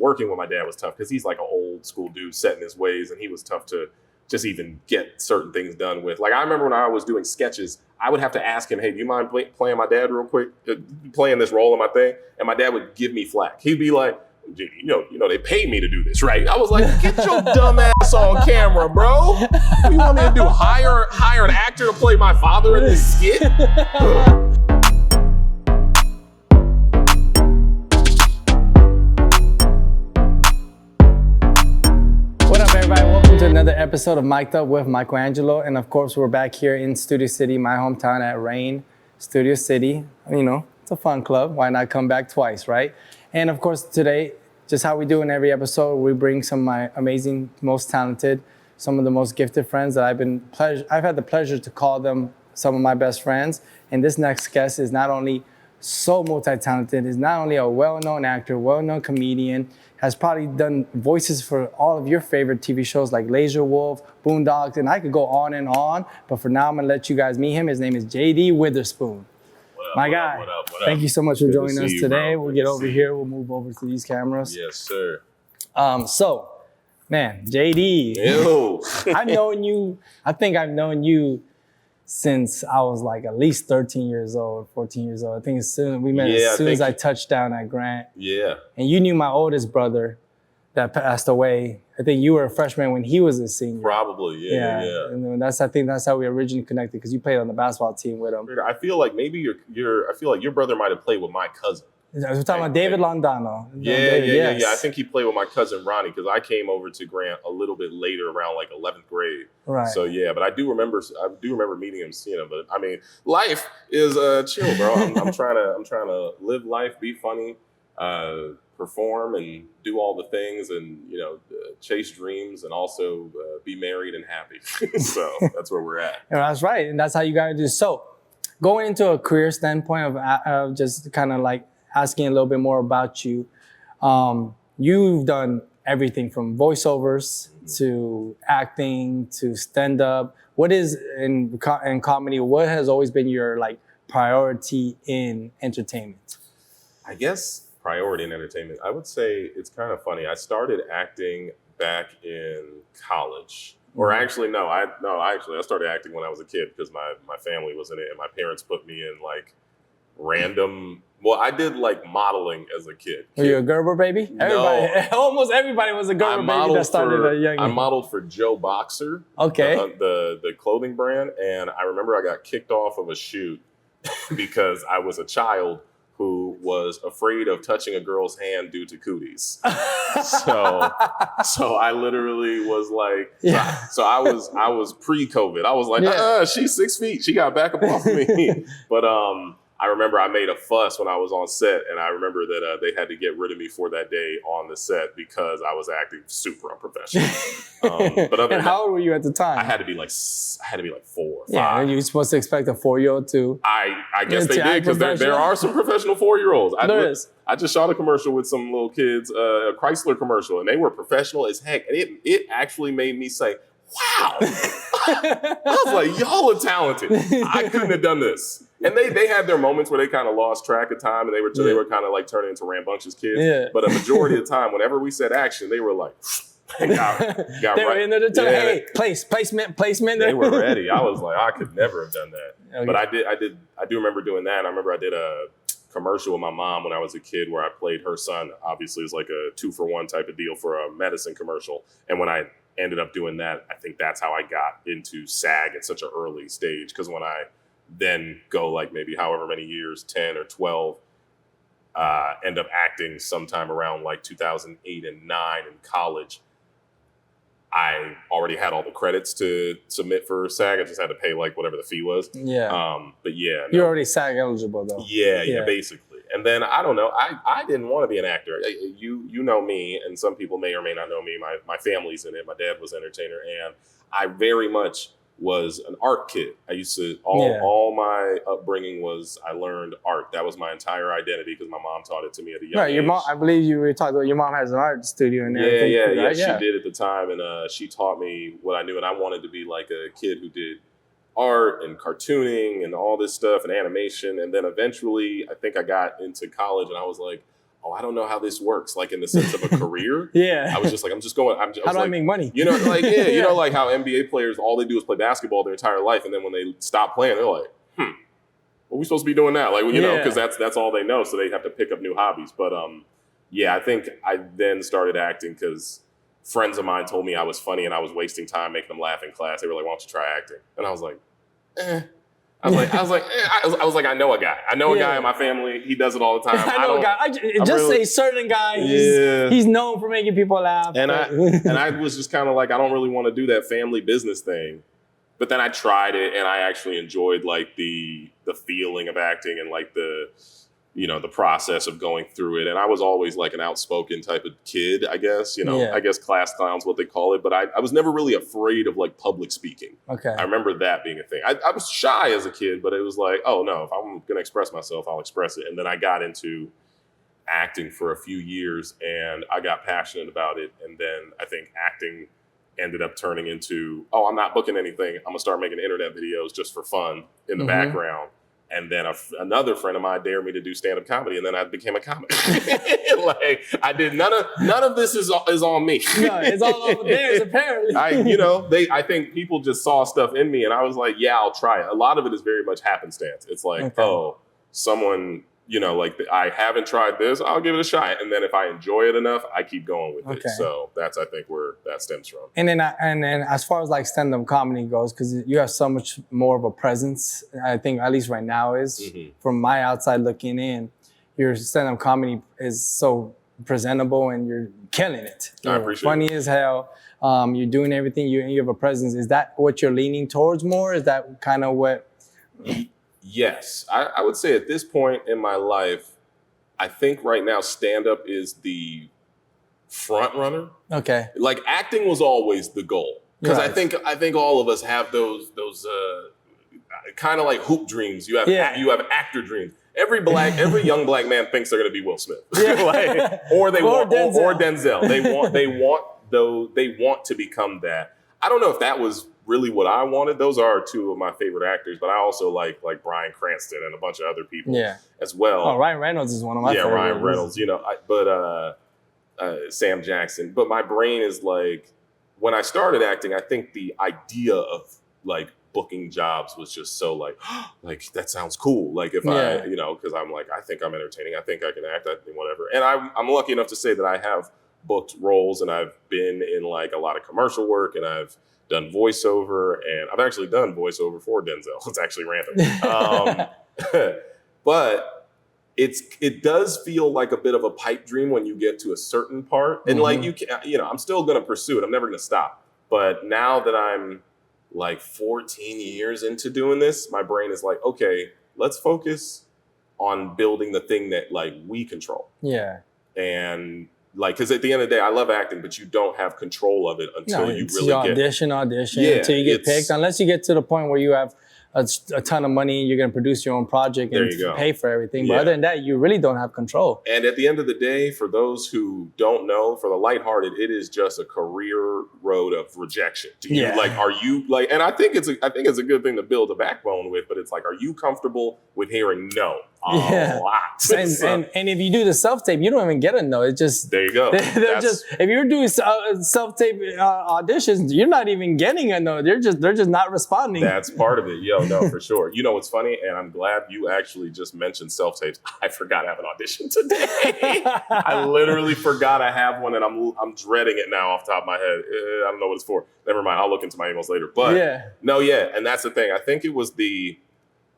working with my dad was tough because he's like an old school dude set in his ways, and he was tough to just even get certain things done with. Like I remember when I was doing sketches, I would have to ask him, hey, do you mind playing my dad real quick, playing this role in my thing? And my dad would give me flack. He'd be like, you know, they paid me to do this, right? I was like, get your dumb ass on camera, bro. What do you want me to do? Hire an actor to play my father in this skit? What up, everybody? Welcome to another episode of Mic'd Up with Michelangelo. And of course, we're back here in Studio City, my hometown at Rain Studio City. You know, it's a fun club. Why not come back twice, right? And of course, today, just how we do in every episode, we bring some of my amazing, most talented, some of the most gifted friends that I've had the pleasure to call them some of my best friends. And this next guest is not only so multi-talented, is not only a well-known actor, well-known comedian, has probably done voices for all of your favorite TV shows like Laser Wolf, Boondocks, and I could go on and on. But for now, I'm gonna let you guys meet him. His name is JD Witherspoon. My guy, what up? Thank you so much for joining us today. Bro. We'll get over here. We'll move over to these cameras. Yes, sir. So, man, JD. Ew. I think I've known you since I was like at least 13 years old, 14 years old. I think we met as soon as I touched down at Grant. Yeah. And you knew my oldest brother that passed away. I think you were a freshman when he was a senior. Probably, yeah. And I think that's how we originally connected, because you played on the basketball team with him. I feel like maybe I feel like your brother might have played with my cousin. I was talking about David Londano. Yeah. I think he played with my cousin Ronnie, because I came over to Grant a little bit later, around like 11th grade. Right. So yeah, but I do remember meeting him, seeing him. But I mean, life is chill, bro. I'm trying to live life, be funny, perform, and do all the things, and chase dreams, and also be married and happy. So that's where we're at. Yeah, that's right, and that's how you gotta do. So, going into a career standpoint of just kind of like asking a little bit more about you, you've done everything from voiceovers to acting to stand-up. What is in comedy? What has always been your like priority in entertainment? I guess priority in entertainment, I would say it's kind of funny. I started acting back in college. Or actually, I started acting when I was a kid, because my family was in it, and my parents put me in like random. Well, I did like modeling as a kid. Were you a Gerber baby? No. Almost everybody was a Gerber baby that started at a young age. I modeled for Joe Boxer. Okay. The clothing brand, and I remember I got kicked off of a shoot because I was a child who was afraid of touching a girl's hand due to cooties. So I literally was like, so I was pre-COVID. I was like, she's 6 feet. She got back up off of me. But I remember I made a fuss when I was on set, and I remember that they had to get rid of me for that day on the set because I was acting super unprofessional. And how old were you at the time? I had to be like 4 or 5. Yeah, you were supposed to expect a 4-year-old to. I guess they did, because there are some professional 4-year-olds. I just shot a commercial with some little kids, a Chrysler commercial, and they were professional as heck. And it actually made me say, wow. I was like, y'all are talented. I couldn't have done this. And they had their moments where they kind of lost track of time, and they were kind of like turning into rambunctious kids. Yeah. But a majority of the time, whenever we said action, they were like, got they were right. in there to tell, hey, placement. They were ready. I was like, I could never have done that. Okay. But I do remember doing that. I remember I did a commercial with my mom when I was a kid where I played her son. Obviously, it was like a 2-for-1 type of deal for a medicine commercial. And when I ended up doing that, I think that's how I got into SAG at such an early stage. Because when I then go like maybe however many years, 10 or 12, end up acting sometime around like 2008 and 9 in college, I already had all the credits to submit for SAG. I just had to pay like whatever the fee was. Yeah. But yeah. You're already SAG eligible though. Yeah, basically. And then I don't know, I didn't want to be an actor. You know me, and some people may or may not know me. My family's in it. My dad was an entertainer, and I very much was an art kid. I used to, all my upbringing was, I learned art. That was my entire identity, because my mom taught it to me at a young age. Your mom, I believe you were talking about your mom has an art studio in there. Yeah, she did at the time. And she taught me what I knew. And I wanted to be like a kid who did art and cartooning and all this stuff and animation. And then eventually I think I got into college, and I was like, oh, I don't know how this works, like in the sense of a career. Yeah. I was just like, I'm just going. How do I make money? You know, like, yeah, you know, like how NBA players, all they do is play basketball their entire life. And then when they stop playing, they're like, what are we supposed to be doing now? Like, you know, because that's all they know. So they have to pick up new hobbies. But yeah, I think I then started acting because friends of mine told me I was funny and I was wasting time making them laugh in class. They were like, why don't you try acting? And I was like, I was like, I know a guy. I know a guy in my family. He does it all the time. I know a guy. Say certain guy. He's known for making people laugh. And I was just kind of like, I don't really want to do that family business thing. But then I tried it, and I actually enjoyed like the feeling of acting and like the process of going through it. And I was always like an outspoken type of kid, I guess. I guess class clown's what they call it. But I was never really afraid of like public speaking. Okay. I remember that being a thing. I was shy as a kid, but it was like, oh no, if I'm going to express myself, I'll express it. And then I got into acting for a few years, and I got passionate about it. And then I think acting ended up turning into, I'm not booking anything. I'm gonna start making internet videos just for fun in the background. And then another friend of mine dared me to do stand-up comedy, and then I became a comic. Like I did none of this is on me. No, it's all over theirs apparently. I think people just saw stuff in me, and I was like, yeah, I'll try it. A lot of it is very much happenstance. It's like, someone. Like I haven't tried this, I'll give it a shot. And then if I enjoy it enough, I keep going with it. So that's, I think, where that stems from. And then as far as like stand-up comedy goes, because you have so much more of a presence, I think at least right now is, from my outside looking in, your stand-up comedy is so presentable and you're killing it. You're I appreciate funny it. as hell. You're doing everything, you have a presence. Is that what you're leaning towards more? Is that kind of what... Yes, I would say at this point in my life, I think right now stand-up is the front runner. Okay. Like acting was always the goal, because I think all of us have those kind of like hoop dreams. You have actor dreams. Every young black man thinks they're going to be Will Smith, or Denzel. They want to become that. I don't know if that was really what I wanted. Those are two of my favorite actors, but I also like Bryan Cranston and a bunch of other people as well. Oh, Ryan Reynolds is one of my favorite. Yeah, Ryan Reynolds, but Sam Jackson. But my brain is like, when I started acting, I think the idea of like booking jobs was just so like that sounds cool. Like if I, because I'm like, I think I'm entertaining. I think I can act, I think whatever. And I'm lucky enough to say that I have booked roles, and I've been in like a lot of commercial work, and I've done voiceover, and I've actually done voiceover for Denzel. It's actually random. But it does feel like a bit of a pipe dream when you get to a certain part. And like I'm still going to pursue it. I'm never going to stop. But now that I'm like 14 years into doing this, my brain is like, okay, let's focus on building the thing that like we control. Yeah. And like, because at the end of the day, I love acting, but you don't have control of it until you really audition until you get picked. Unless you get to the point where you have a ton of money, you're going to produce your own project and pay for everything. But other than that, you really don't have control. And at the end of the day, for those who don't know, for the lighthearted, it is just a career road of rejection. Are you like? And I think it's a good thing to build a backbone with. But it's like, are you comfortable with hearing no? A lot. And if you do the self-tape, you don't even get a no. It's just, there you go. If you're doing self-tape auditions, you're not even getting a no. They're just not responding. That's part of it. No, for sure. You know what's funny? And I'm glad you actually just mentioned self-tapes. I forgot I have an audition today. I literally forgot I have one, and I'm dreading it now off the top of my head. I don't know what it's for. Never mind. I'll look into my emails later. But and that's the thing. I think it was the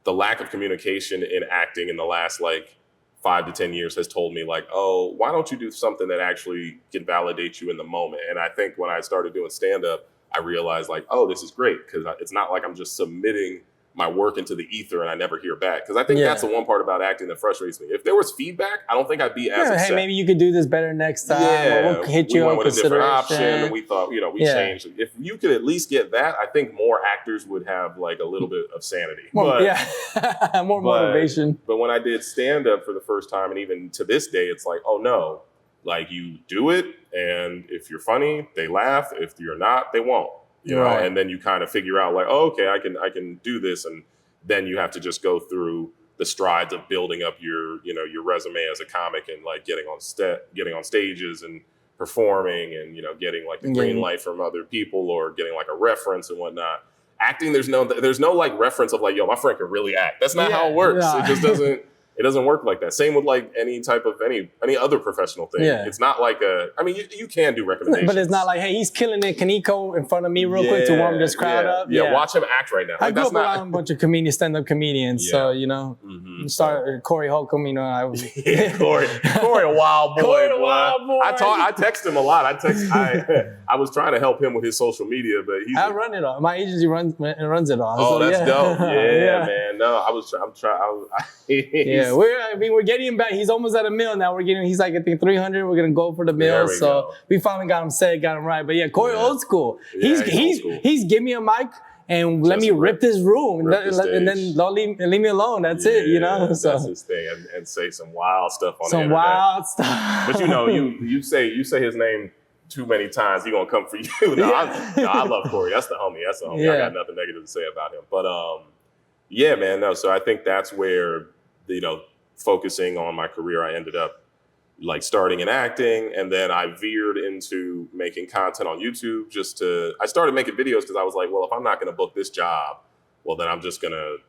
lack of communication in acting in the last like 5 to 10 years has told me like, oh, why don't you do something that actually can validate you in the moment? And I think when I started doing stand-up, I realized like, oh, this is great, because it's not like I'm just submitting my work into the ether and I never hear back. Because I think that's the one part about acting that frustrates me. If there was feedback, I don't think I'd be as upset. Hey, maybe you could do this better next time. Yeah, we'll hit you we went on with a different option. consideration. We thought, we changed. If you could at least get that, I think more actors would have like a little bit of sanity. More motivation. But when I did stand-up for the first time, and even to this day, it's like, oh no, like you do it, and if you're funny, they laugh. If you're not, they won't. You know, and then you kind of figure out like, oh, okay, I can do this, and then you have to just go through the strides of building up your resume as a comic and like getting on stages and performing and getting like the green light from other people or getting like a reference and whatnot. Acting, there's no like reference of like, yo, my friend can really act. That's not how it works. It just doesn't. It doesn't work like that. Same with like any type of any other professional thing. Yeah. It's not like you can do recommendations. But it's not like, hey, he's killing it. Can he go in front of me real quick to warm this crowd up? Yeah, watch him act right now. I grew up around a bunch of comedians, stand-up comedians. So, start Corey Holcomb, I was... Corey a wild boy. Corey a wild boy. I text him a lot. I was trying to help him with his social media, but I run it all. My agency runs it all. Oh, so, that's dope. Yeah, man. No, I'm trying. Yeah, we're getting him back. He's almost at $1 million now. He's like, I think 300. We're gonna go for the mill. So we finally got him set, got him right. But yeah, Corey old school. He's give me a mic and let me rip this room and then don't leave me alone. That's it, So that's his thing, and say some wild stuff on some the internet. Wild stuff. But you say his name too many times, he gonna come for you. I love Corey. That's the homie. Yeah. I got nothing negative to say about him. But yeah, man. No, so I think that's where focusing on my career, I ended up like starting in acting, and then I veered into making content on YouTube. I started making videos because I was like, well, if I'm not going to book this job, well, then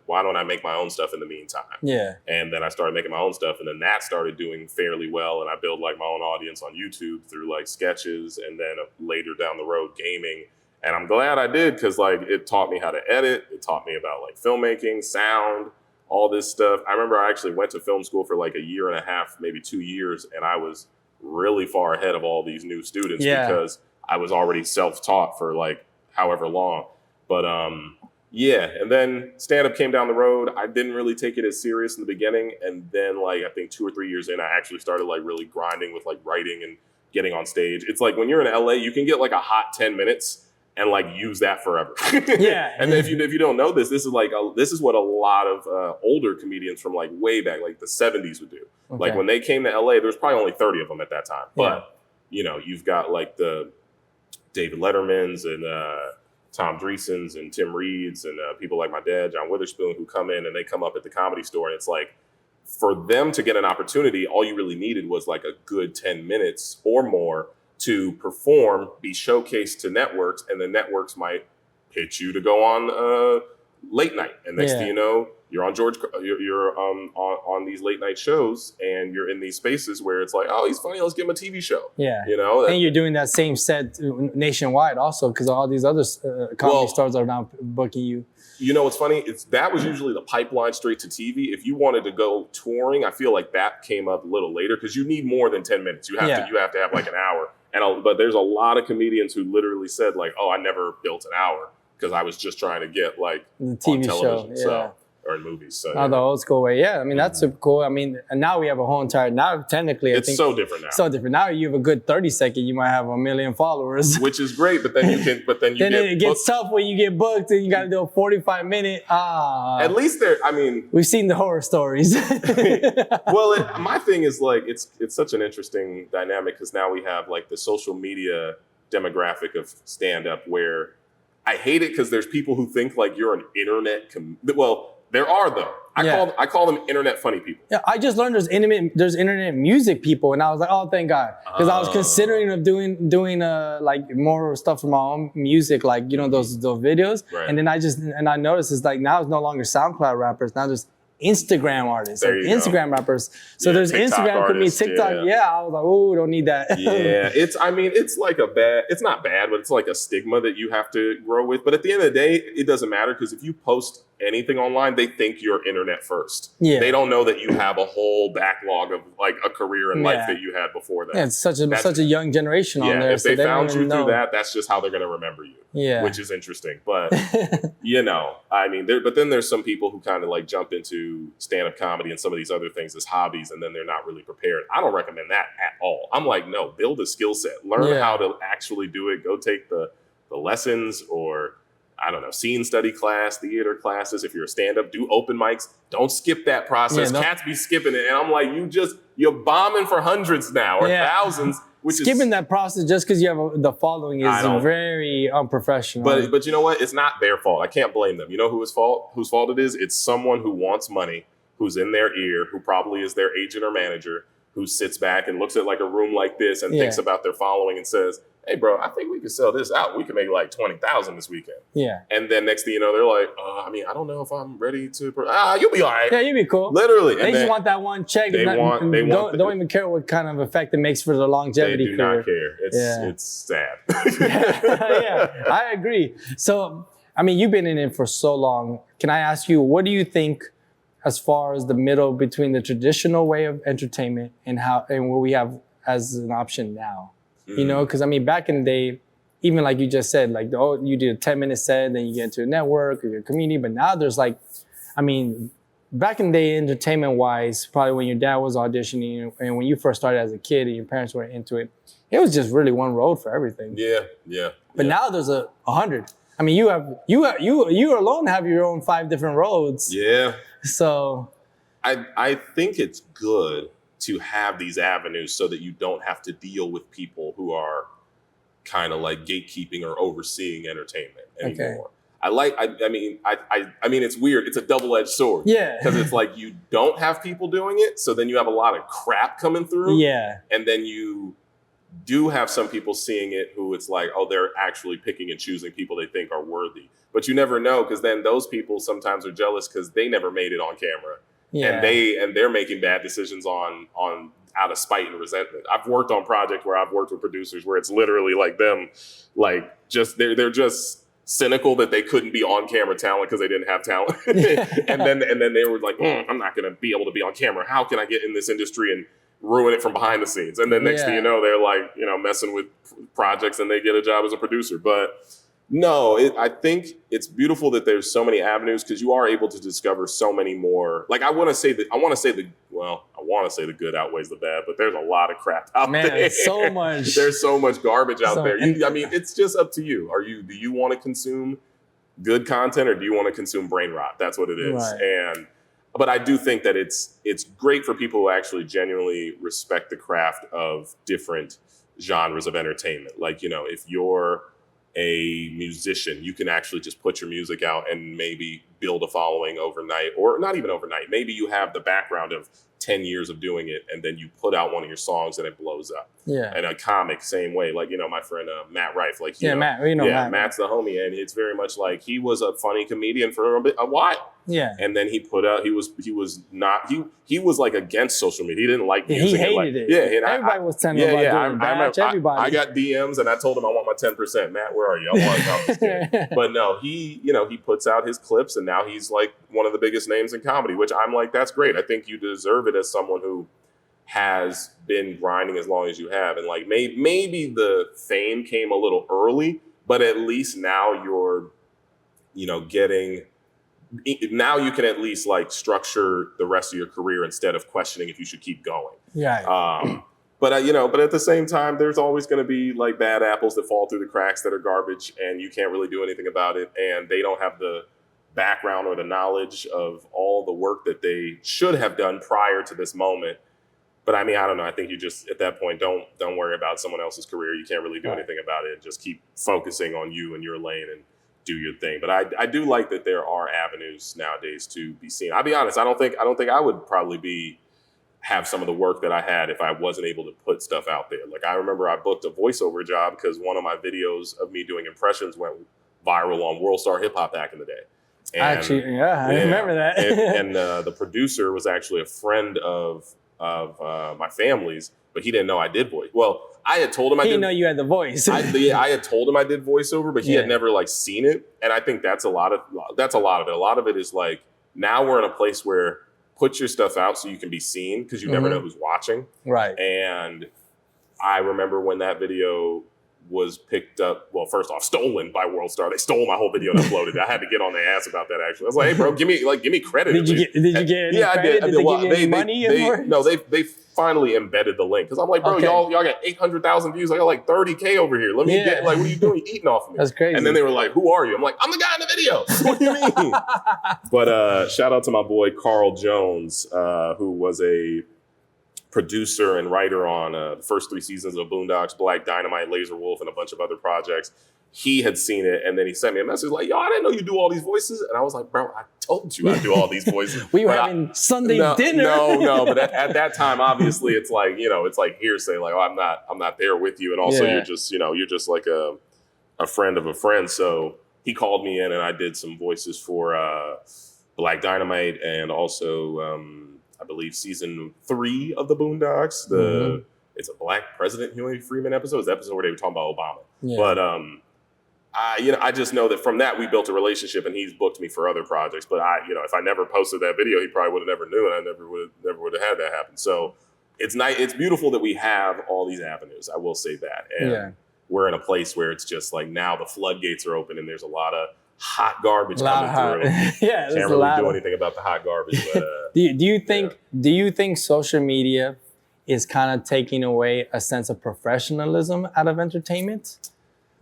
why don't I make my own stuff in the meantime? Yeah. And then I started making my own stuff, and then that started doing fairly well, and I built like my own audience on YouTube through like sketches, and then later down the road, gaming. And I'm glad I did, because like it taught me how to edit. It taught me about like filmmaking, sound, all this stuff. I remember I actually went to film school for like 1.5 years, maybe 2 years, and I was really far ahead of all these new students because I was already self-taught for like however long. But and then stand-up came down the road. I didn't really take it as serious in the beginning, and then like I think 2 or 3 years in, I actually started like really grinding with like writing and getting on stage. It's like when you're in LA, you can get like a hot 10 minutes and like use that forever. Yeah. And if you don't know this is what a lot of older comedians from like way back, like the 70s would do. Okay. Like when they came to LA, there's probably only 30 of them at that time. But you've got like the David Lettermans and Tom Dreesens and Tim Reeds and people like my dad, John Witherspoon, who come in and they come up at the Comedy Store, and it's like, for them to get an opportunity, all you really needed was like a good 10 minutes or more to perform, be showcased to networks, and the networks might pitch you to go on late night. And next thing you know, you're on you're on these late night shows, and you're in these spaces where it's like, oh, he's funny, let's give him a TV show. Yeah, and you're doing that same set nationwide also, because all these other comedy stars are now booking you. You know what's funny? That was usually the pipeline straight to TV. If you wanted to go touring, I feel like that came up a little later, because you need more than 10 minutes. You have to have like an hour. But there's a lot of comedians who literally said like, oh, I never built an hour because I was just trying to get like the TV on television. Show. Or in movies. So the old school way. Yeah, I mean, that's super cool. I mean, and now we have a whole entire, now technically, it's so different now. So different. Now you have a good 30-second, you might have 1 million followers. Which is great, but then it gets tough when you get booked and you got to do a 45-minute. At least we've seen the horror stories. Well, my thing is like, it's such an interesting dynamic, because now we have like the social media demographic of stand-up, where I hate it because there's people who think like you're an internet, there are though. I call them internet funny people. Yeah, I just learned there's internet music people, and I was like, oh, thank God, because I was considering of doing like more stuff for my own music, like those videos, right. And then I noticed it's like now it's no longer SoundCloud rappers, now there's Instagram artists, Instagram rappers. So there's TikTok Instagram comedians, TikTok. I was like, oh, don't need that. Yeah, it's like it's not bad, but it's like a stigma that you have to grow with. But at the end of the day, it doesn't matter, because if you post anything online, they think you're internet first. Yeah. They don't know that you have a whole backlog of like a career in life that you had before that. Yeah, it's such a young generation on there. If they found you through that, that's just how they're going to remember you. Yeah. Which is interesting. But, I mean, but then there's some people who kind of like jump into stand-up comedy and some of these other things as hobbies, and then they're not really prepared. I don't recommend that at all. I'm like, no, build a skill set. Learn how to actually do it. Go take the lessons, or I don't know, scene study class, theater classes. If you're a stand-up, do open mics. Don't skip that process. Cats be skipping it. And I'm like, you're bombing for hundreds now, or thousands. Skipping that process just because you have the following is very unprofessional. But you know what? It's not their fault. I can't blame them. You know whose fault it is? It's someone who wants money, who's in their ear, who probably is their agent or manager, who sits back and looks at like a room like this and thinks about their following and says, hey, bro, I think we could sell this out. We could make like 20,000 this weekend. Yeah. And then next thing you know, they're like, I mean, I don't know if I'm ready to. You'll be all right. Yeah, you'll be cool. Literally. They just want that one check. Don't even care what kind of effect it makes for the longevity. They do not care. It's sad. Yeah, I agree. So, I mean, you've been in it for so long. Can I ask you, what do you think as far as the middle between the traditional way of entertainment and what we have as an option now? You know, because I mean, back in the day, even like you just said, like, you did a 10-minute set, then you get into a network or your community. But now there's like, I mean, back in the day, entertainment-wise, probably when your dad was auditioning and when you first started as a kid and your parents were into it, it was just really one road for everything. Yeah. But now there's 100. I mean, you alone have your own 5 different roads. Yeah. So I think it's good to have these avenues so that you don't have to deal with people who are kind of like gatekeeping or overseeing entertainment anymore. Okay. I mean, it's weird. It's a double-edged sword. Yeah. Because it's like you don't have people doing it, so then you have a lot of crap coming through. Yeah. And then you do have some people seeing it who it's like, oh, they're actually picking and choosing people they think are worthy. But you never know, because then those people sometimes are jealous because they never made it on camera. Yeah. And they're making bad decisions on out of spite and resentment. I've worked on projects where I've worked with producers where it's literally like them, like just they're just cynical that they couldn't be on camera talent because they didn't have talent. and then they were like, I'm not going to be able to be on camera. How can I get in this industry and ruin it from behind the scenes? And then next thing you know, they're like, messing with projects and they get a job as a producer. But no, I think it's beautiful that there's so many avenues because you are able to discover so many more. Like I want to say the good outweighs the bad, but there's a lot of crap out there. So much. There's so much garbage out there. I mean, it's just up to you. Do you want to consume good content or do you want to consume brain rot? That's what it is. Right. But I do think that it's great for people who actually genuinely respect the craft of different genres of entertainment. Like, if you're a musician, you can actually just put your music out and maybe build a following overnight, or not even overnight. Maybe you have the background of 10 years of doing it and then you put out one of your songs and it blows up. Yeah. And a comic, same way. Like, my friend Matt Rife, like, Matt, Matt. Matt's the homie, and it's very much like he was a funny comedian for a while. Yeah. And then he put out, he was like against social media. He didn't like music. He hated it. Yeah. And everybody was telling him about doing batch, everybody. I got DMs and I told him I want my 10%. Matt, where are you? But no, he puts out his clips and now he's like one of the biggest names in comedy, which I'm like, that's great. I think you deserve it as someone who has been grinding as long as you have. And like maybe the fame came a little early, but at least now you're, now you can at least like structure the rest of your career instead of questioning if you should keep going. Yeah. But at the same time, there's always going to be like bad apples that fall through the cracks that are garbage and you can't really do anything about it. And they don't have the background or the knowledge of all the work that they should have done prior to this moment. But I mean, I don't know. I think you just, at that point, don't worry about someone else's career. You can't really do anything about it. Just keep focusing on you and your lane and do your thing. But I do like that there are avenues nowadays to be seen. I'll be honest. I don't think I would probably have some of the work that I had if I wasn't able to put stuff out there. Like I remember I booked a voiceover job because one of my videos of me doing impressions went viral on World Star Hip Hop back in the day. And, I remember that. and the producer was actually a friend of my family's, but he didn't know I did voice. Well, I had told him I did. He didn't know you had the voice. I had told him I did voiceover, but he had never like seen it. And I think that's a lot of it. A lot of it is like, now we're in a place where put your stuff out so you can be seen because you never know who's watching. Right. And I remember when that video was picked up, well, first off, stolen by World Star. They stole my whole video and uploaded it. I had to get on their ass about that, actually. I was like, hey, bro, give me credit. Did you get any credit? I did. Did they give you any money for it? No, they finally embedded the link. Because I'm like, bro, y'all got 800,000 views. I got like 30K over here. Let me get, like, what are you doing? You eating off of me. That's crazy. And then they were like, who are you? I'm like, I'm the guy in the video. What do you mean? But shout out to my boy, Carl Jones, who was a producer and writer on the first 3 seasons of Boondocks, Black Dynamite, Laser Wolf, and a bunch of other projects. he had seen it, and then he sent me a message like, yo, I didn't know you do all these voices. And I was like, bro, I told you I do all these voices. We were having Sunday dinner. No, but at that time, obviously, it's like, it's like hearsay, like, oh, I'm not there with you. And also you're just like a friend of a friend. So he called me in and I did some voices for Black Dynamite and also, I believe, season 3 of the Boondocks. It's a Black President Huey Freeman episode. It's the episode where they were talking about Obama. Yeah. But I just know that from that we built a relationship, and he's booked me for other projects. But if I never posted that video, he probably would have never knew, and I never would have had that happen. So it's nice. It's beautiful that we have all these avenues. I will say that, and we're in a place where it's just like now the floodgates are open, and there's a lot of hot garbage coming through. Can't really do anything about the hot garbage. But, do you think social media is kind of taking away a sense of professionalism out of entertainment?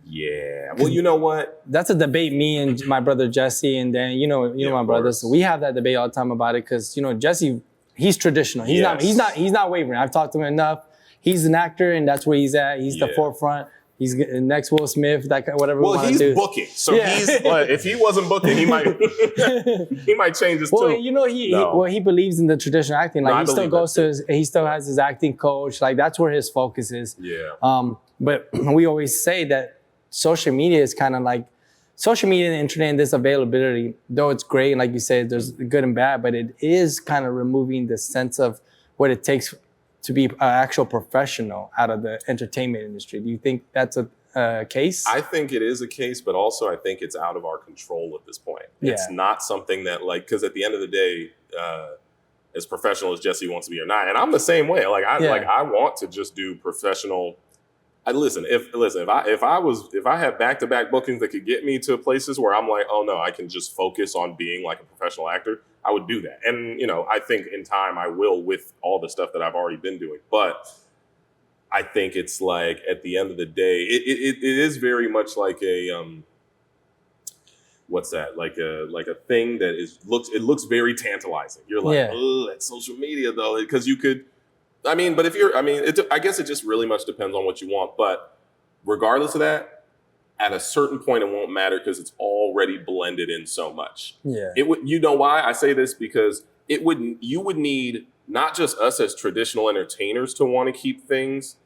Yeah. Well, you know what? That's a debate me and my brother Jesse, and then my brothers. We have that debate all the time about it because Jesse, he's traditional. He's not wavering. I've talked to him enough. He's an actor, and that's where he's at. He's the forefront. He's next Will Smith, whatever. Well, he's booking, so he's if he wasn't booking, he might change his tune. Well, he believes in the traditional acting. Like he still has his acting coach. Like that's where his focus is. Yeah. But we always say that social media is kind of like social media and the internet and this availability, though it's great, and like you said, there's good and bad, but it is kind of removing the sense of what it takes to be an actual professional out of the entertainment industry. Do you think that's a case? I think it is a case, but also I think it's out of our control at this point. Yeah. It's not something that because at the end of the day, as professional as Jesse wants to be or not, and I'm the same way. I want to just do professional. If I had back-to-back bookings that could get me to places where I'm like, oh no, I can just focus on being like a professional actor, I would do that. And I think in time I will with all the stuff that I've already been doing. But I think it's like at the end of the day, it is very much like a what's that? Like a thing that looks very tantalizing. You're like, oh, that's social media though, because you could. I guess it just really much depends on what you want. But regardless of that, at a certain point, it won't matter because it's already blended in so much. Yeah. You know why I say this? Because you would need not just us as traditional entertainers to want to keep things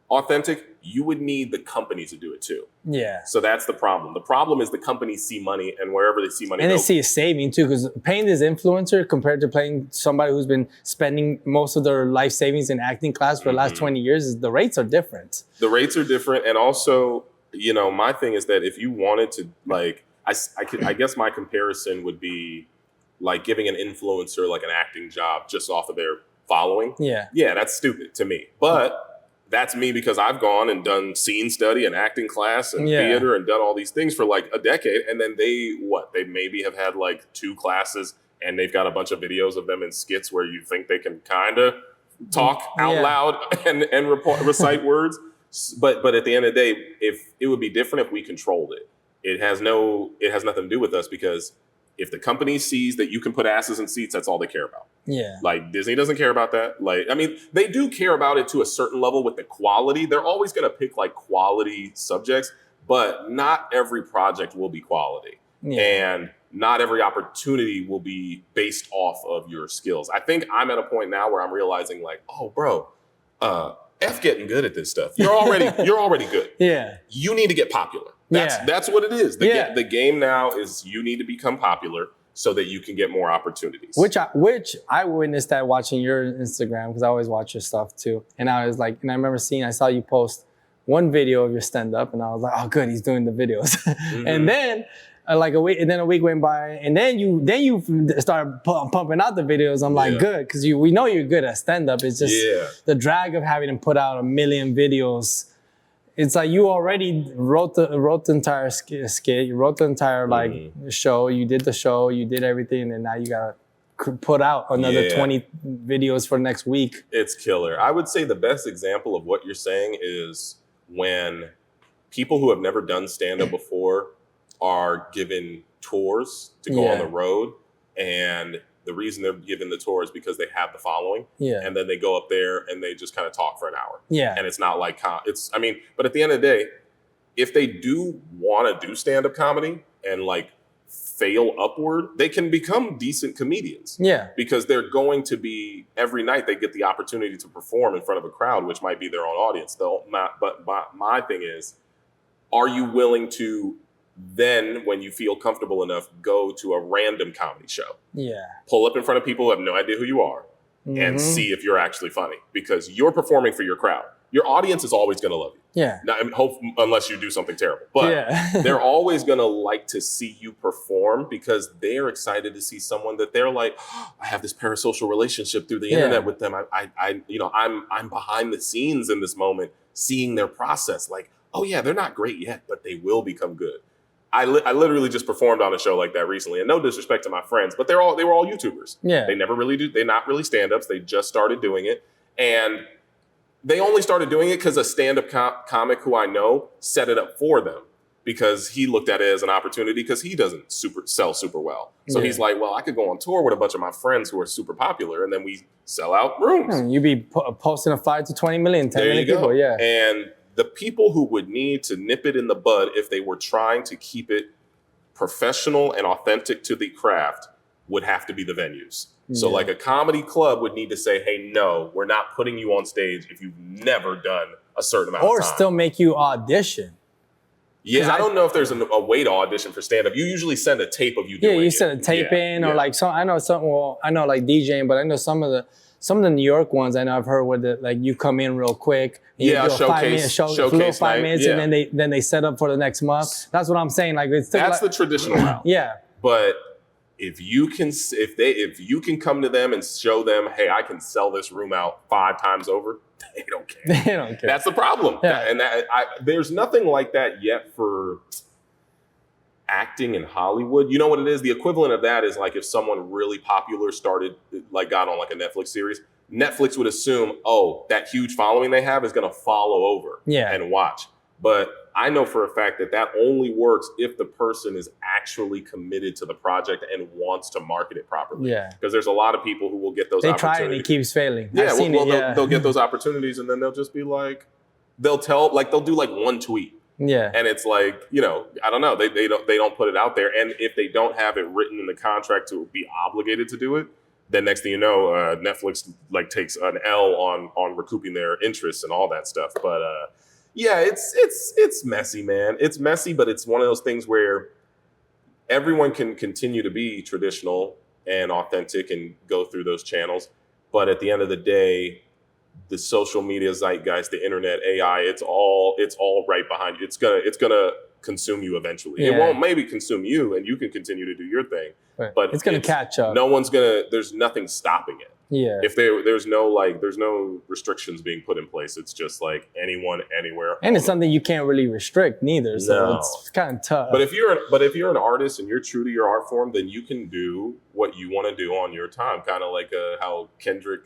authentic. You would need the company to do it too. Yeah. So that's the problem. The problem is the companies see money, and wherever they see money, and they see a saving too. Because paying this influencer compared to paying somebody who's been spending most of their life savings in acting class for the last 20 years, the rates are different. The rates are different, and also, my thing is that if you wanted to, like, I guess my comparison would be like giving an influencer like an acting job just off of their following. Yeah. Yeah, that's stupid to me, but. That's me because I've gone and done scene study and acting class and theater and done all these things for like a decade. And then they maybe have had like 2 classes and they've got a bunch of videos of them in skits where you think they can kind of talk out loud and recite words. But at the end of the day, if it would be different if we controlled it. It has nothing to do with us because if the company sees that you can put asses in seats, that's all they care about. Yeah. Like Disney doesn't care about that. Like, I mean, they do care about it to a certain level with the quality. They're always going to pick like quality subjects, but not every project will be quality. Yeah. And not every opportunity will be based off of your skills. I think I'm at a point now where I'm realizing like, oh, bro, F getting good at this stuff. You're already good. Yeah. You need to get popular. That's what it is. The game now is you need to become popular so that you can get more opportunities. Which I witnessed that watching your Instagram because I always watch your stuff too. And I was like, and I saw you post one video of your stand-up, and I was like, oh, good, he's doing the videos. Mm-hmm. And then a week went by, and then you started pumping out the videos. I'm like, good, because we know you're good at stand-up. It's just the drag of having to put out 1 million videos. It's like you already wrote the entire skit, you wrote the entire show, you did the show, you did everything, and now you gotta put out another 20 videos for next week. It's killer. I would say the best example of what you're saying is when people who have never done stand-up before are given tours to go on the road, and the reason they're given the tour is because they have the following. Yeah. And then they go up there and they just kind of talk for an hour. Yeah. And it's not like, but at the end of the day, if they do want to do stand-up comedy and like fail upward, they can become decent comedians. Yeah. Because they're going to be, every night they get the opportunity to perform in front of a crowd, which might be their own audience. But my thing is, are you willing to then, when you feel comfortable enough, go to a random comedy show? Yeah. Pull up in front of people who have no idea who you are and see if you're actually funny, because you're performing for your crowd. Your audience is always going to love you. Yeah. Now, unless you do something terrible. But they're always going to like to see you perform because they're excited to see someone that they're like, oh, I have this parasocial relationship through the internet with them. I'm behind the scenes in this moment, seeing their process. Like, oh yeah, they're not great yet, but they will become good. I literally just performed on a show like that recently, and no disrespect to my friends, but they were all YouTubers. Yeah. They're not really stand-ups. They just started doing it. And they only started doing it because a stand-up comic who I know set it up for them, because he looked at it as an opportunity because he doesn't sell super well. So he's like, well, I could go on tour with a bunch of my friends who are super popular, and then we sell out rooms. You'd be posting a 5 to 20 million, 10 million people. Yeah. And the people who would need to nip it in the bud if they were trying to keep it professional and authentic to the craft would have to be the venues. So like a comedy club would need to say, hey, no, we're not putting you on stage if you've never done a certain amount of time. Or still make you audition. Yeah, I don't know if there's a way to audition for stand-up. You usually send a tape of you doing it. Yeah, you send a tape in, or like I know like DJing, but I know some of the New York ones I know I've heard where you come in real quick. Yeah, showcase 5 minutes, and then they set up for the next month. That's what I'm saying. Like that's the traditional route. Yeah. But if you can come to them and show them, hey, I can sell this room out 5 times over, they don't care. They don't care. That's the problem. Yeah. And there's nothing like that yet for acting in Hollywood. You know what it is? The equivalent of that is like if someone really popular got on like a Netflix series, Netflix would assume, oh, that huge following they have is going to follow over and watch. But I know for a fact that only works if the person is actually committed to the project and wants to market it properly. Yeah. Because there's a lot of people who will get those opportunities. They try and it keeps failing. Yeah, they'll get those opportunities and then they'll just be like, they'll do like one tweet. Yeah. And it's like, I don't know. They don't put it out there. And if they don't have it written in the contract to be obligated to do it, then next thing you know, Netflix takes an L on recouping their interests and all that stuff. But yeah, it's messy, man. It's messy, but it's one of those things where everyone can continue to be traditional and authentic and go through those channels. But at the end of the day, the social media zeitgeist, the internet, AI, it's all right behind you. It's gonna consume you eventually. Yeah. It won't maybe consume you, and you can continue to do your thing. Right. But it's gonna catch up. There's nothing stopping it. Yeah. If there's no restrictions being put in place, it's just like anyone, anywhere. And it's something you can't really restrict neither. So it's kind of tough. But if you're an artist and you're true to your art form, then you can do what you want to do on your time. Kind of like how Kendrick,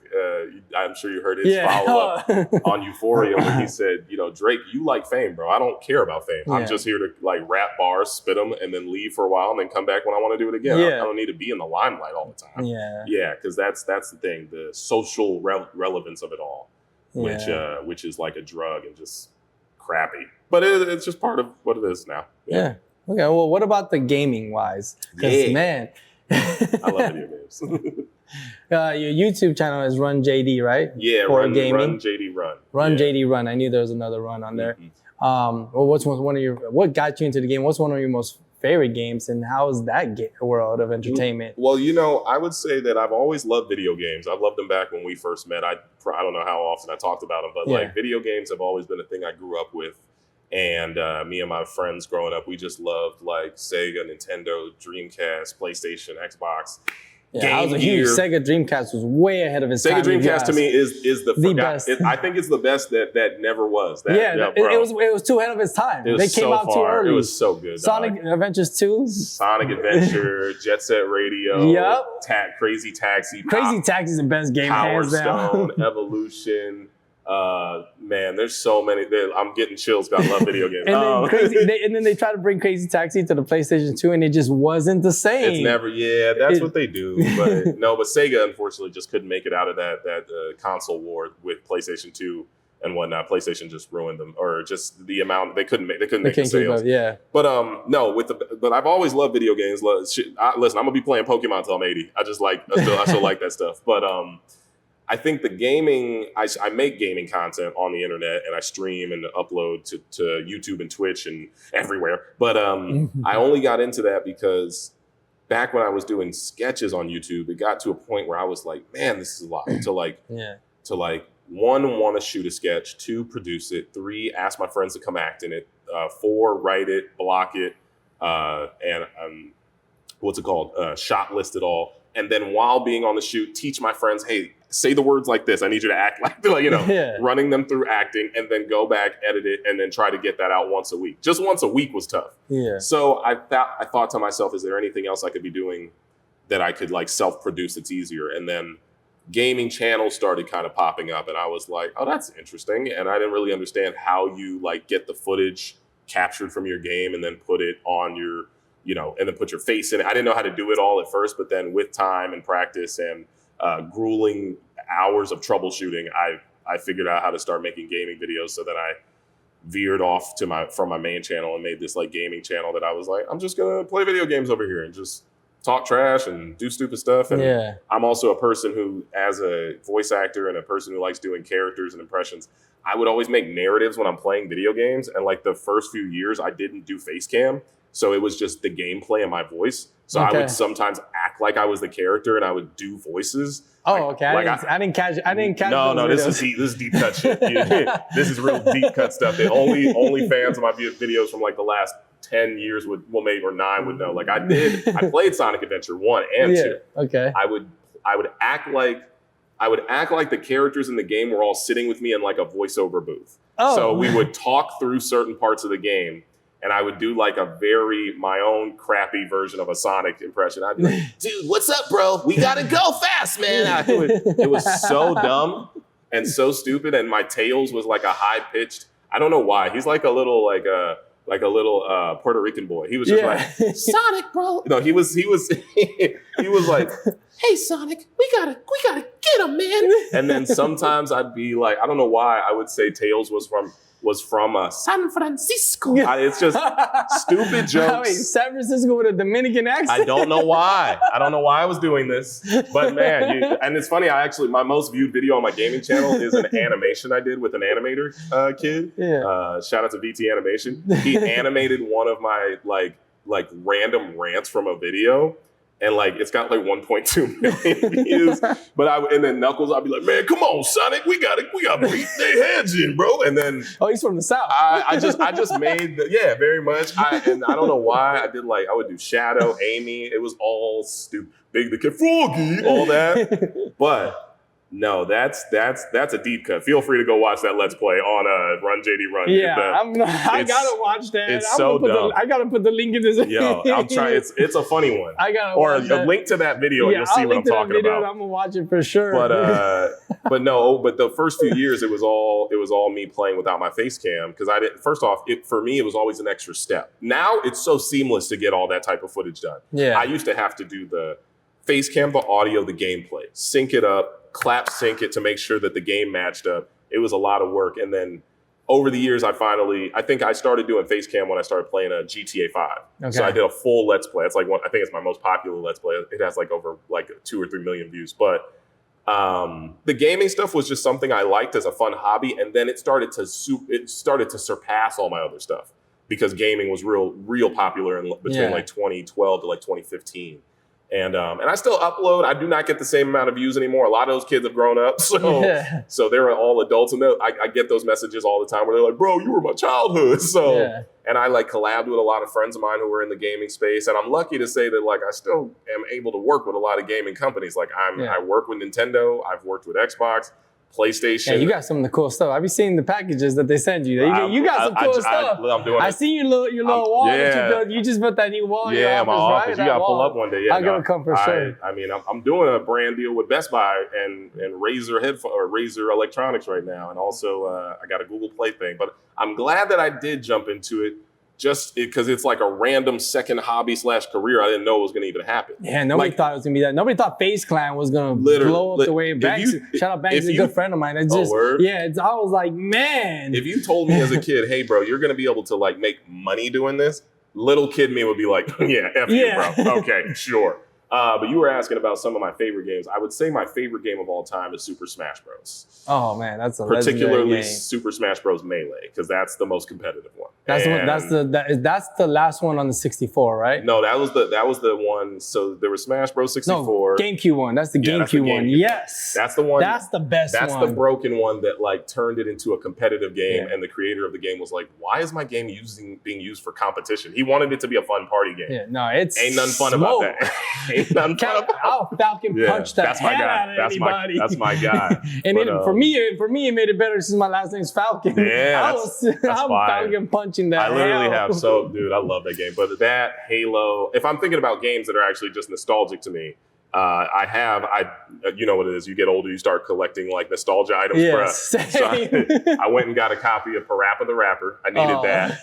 I'm sure you heard his follow up on Euphoria when he said, Drake, you like fame, bro. I don't care about fame. I'm just here to rap bars, spit them, and then leave for a while and then come back when I want to do it again. I don't need to be in the limelight all the time. Yeah. Yeah, because that's the thing. The social relevance of it all, which is like a drug and just crappy, but it's just part of what it is now. Yeah. Okay. Well, what about the gaming wise? Because man, I love video games. Your YouTube channel is Run JD, right? Yeah, Run JD Run. Run JD Run. I knew there was another run on there. Well, what got you into the game? What's one of your most favorite games, and how is that world of entertainment? Well, I would say that I've always loved video games. I've loved them back when we first met. I don't know how often I talked about them, but video games have always been a thing I grew up with. And me and my friends growing up, we just loved Sega, Nintendo, Dreamcast, PlayStation, Xbox. Yeah, I was a huge Sega Dreamcast was way ahead of its time. Sega Dreamcast to me is the best. I think it's the best that never was. It was too ahead of its time. They came out too early. It was so good. Sonic Adventures 2. Sonic Adventure, Jet Set Radio. Yep. Crazy Taxi. Crazy Taxi is the best game, hands down. Power Stone, Evolution. Man, there's so many. I'm getting chills. I love video games. And then they try to bring Crazy Taxi to the PlayStation 2, and it just wasn't the same. It's never. Yeah, that's what they do. But Sega unfortunately just couldn't make it out of that console war with PlayStation 2 and whatnot. PlayStation just ruined them, or just the amount they couldn't make the Can't keep sales. up, yeah. But no, but I've always loved video games. Listen, I'm gonna be playing Pokemon till I'm 80. I still like that stuff. But I think the gaming, I make gaming content on the internet, and I stream and upload to YouTube and Twitch and everywhere. But I only got into that because back when I was doing sketches on YouTube, it got to a point where I was like, man, this is a lot to like one, want to shoot a sketch, 2, produce it, 3, ask my friends to come act in it, 4, write it, block it, and what's it called? Shot list it all. And then while being on the shoot, teach my friends, hey, say the words like this. I need you to act like running them through acting, and then go back, edit it, and then try to get that out once a week. Just once a week was tough. Yeah. So I thought to myself, is there anything else I could be doing that I could like self-produce that's easier? And then gaming channels started kind of popping up, and I was like, oh, that's interesting. And I didn't really understand how you like get the footage captured from your game and then put it on your, and then put your face in it. I didn't know how to do it all at first, but then with time and practice and grueling hours of troubleshooting, I figured out how to start making gaming videos. So then I veered off from my main channel and made this like gaming channel that I was like, I'm just gonna play video games over here and just talk trash and do stupid stuff. And I'm also a person who, as a voice actor and a person who likes doing characters and impressions, I would always make narratives when I'm playing video games. And like the first few years, I didn't do face cam. So it was just the gameplay and my voice. So I would sometimes act like I was the character and I would do voices. Oh, okay. I didn't catch. No, this is deep cut shit. This is real deep cut stuff. The only fans of my videos from like the last 10 years would maybe or 9 would know. Like I played Sonic Adventure 1 and 2. Okay. I would act like the characters in the game were all sitting with me in like a voiceover booth. Oh. So we would talk through certain parts of the game, and I would do like my own crappy version of a Sonic impression. I'd be like, dude, what's up, bro? We gotta go fast, man. It was so dumb and so stupid. And my Tails was like a high pitched, I don't know why. He's like a little Puerto Rican boy. He was just like, Sonic, bro. No, he was like, hey, Sonic, we gotta get him, man. And then sometimes I'd be like, I don't know why I would say Tails was from San Francisco. It's just stupid jokes. Wait, San Francisco with a Dominican accent? I don't know why. I was doing this. But man, and it's funny, my most viewed video on my gaming channel is an animation I did with an animator kid. Yeah. Shout out to VT Animation. He animated one of my like random rants from a video. And like it's got like 1.2 million views, and then Knuckles, I'd be like, man, come on, Sonic, we gotta beat their heads in, bro. And then he's from the South. I just made very much. And I don't know why I would do Shadow, Amy. It was all stupid. Big the Kid Froggy, all that. But no, that's a deep cut. Feel free to go watch that Let's Play on Run JD Run. Yeah, I gotta watch that. It's so dumb. I gotta put the link in this. Yo, I'll try. It's a funny one. I gotta watch that. Link to that video and you'll see what I'm talking about. I'm gonna watch it for sure. But but the first few years it was all me playing without my face cam because I didn't. First off, for me it was always an extra step. Now it's so seamless to get all that type of footage done. Yeah, I used to have to do the face cam, the audio, the gameplay, sync it up. Clap sync it to make sure that the game matched up. It was a lot of work. And then over the years, I think I started doing face cam when I started playing a GTA 5. Okay. So I did a full Let's Play. It's like I think it's my most popular Let's Play. It has like over like 2 or 3 million views. But the gaming stuff was just something I liked as a fun hobby. And then it started to surpass all my other stuff because gaming was real popular between like 2012 to like 2015. And I still upload. I do not get the same amount of views anymore. A lot of those kids have grown up, so they're all adults. And I get those messages all the time where they're like, "Bro, you were my childhood." And I like collabed with a lot of friends of mine who were in the gaming space. And I'm lucky to say that like I still am able to work with a lot of gaming companies. Like I work with Nintendo. I've worked with Xbox, PlayStation. Yeah, you got some of the cool stuff. I be seeing the packages that they send you. You got some cool stuff. I'm doing. I see your little wall that you built. You just built that new wall. In your office, my office. Right? You got to pull up one day. Yeah, I'm gonna come for sure. I mean, I'm doing a brand deal with Best Buy and Razer Razer Electronics right now, and also I got a Google Play thing. But I'm glad that I did jump into it just because it's like a random second hobby / career. I didn't know it was going to even happen. Yeah, nobody thought it was going to be that. Nobody thought FaZe Clan was going to blow up the way Banks. Shout out Banks, is a good friend of mine. It's just, I was like, man. If you told me as a kid, hey, bro, you're going to be able to like make money doing this, little kid me would be like, yeah, F you, bro. Okay, sure. But you were asking about some of my favorite games. I would say my favorite game of all time is Super Smash Bros. Oh man, that's a particularly game. Super Smash Bros. Melee, because that's the most competitive one. That's the last one on the 64, right? No, that was the one. So there was Smash Bros. 64. No, GameCube one. That's the GameCube one. Yes, that's the one. That's the best one. That's the broken one that like turned it into a competitive game, and the creator of the game was like, "Why is my game being used for competition?" He wanted it to be a fun party game. Yeah, no, ain't nothing fun about that. I'll Falcon punch that hell out of anybody. That's my guy. And for me, it made it better since my last name's Falcon. Yeah, I'm Falcon punching that. I literally have. So, dude, I love that game. But that Halo. If I'm thinking about games that are actually just nostalgic to me, you know what it is. You get older, you start collecting like nostalgia items. Yes, so I went and got a copy of Parappa the Rapper. I needed that.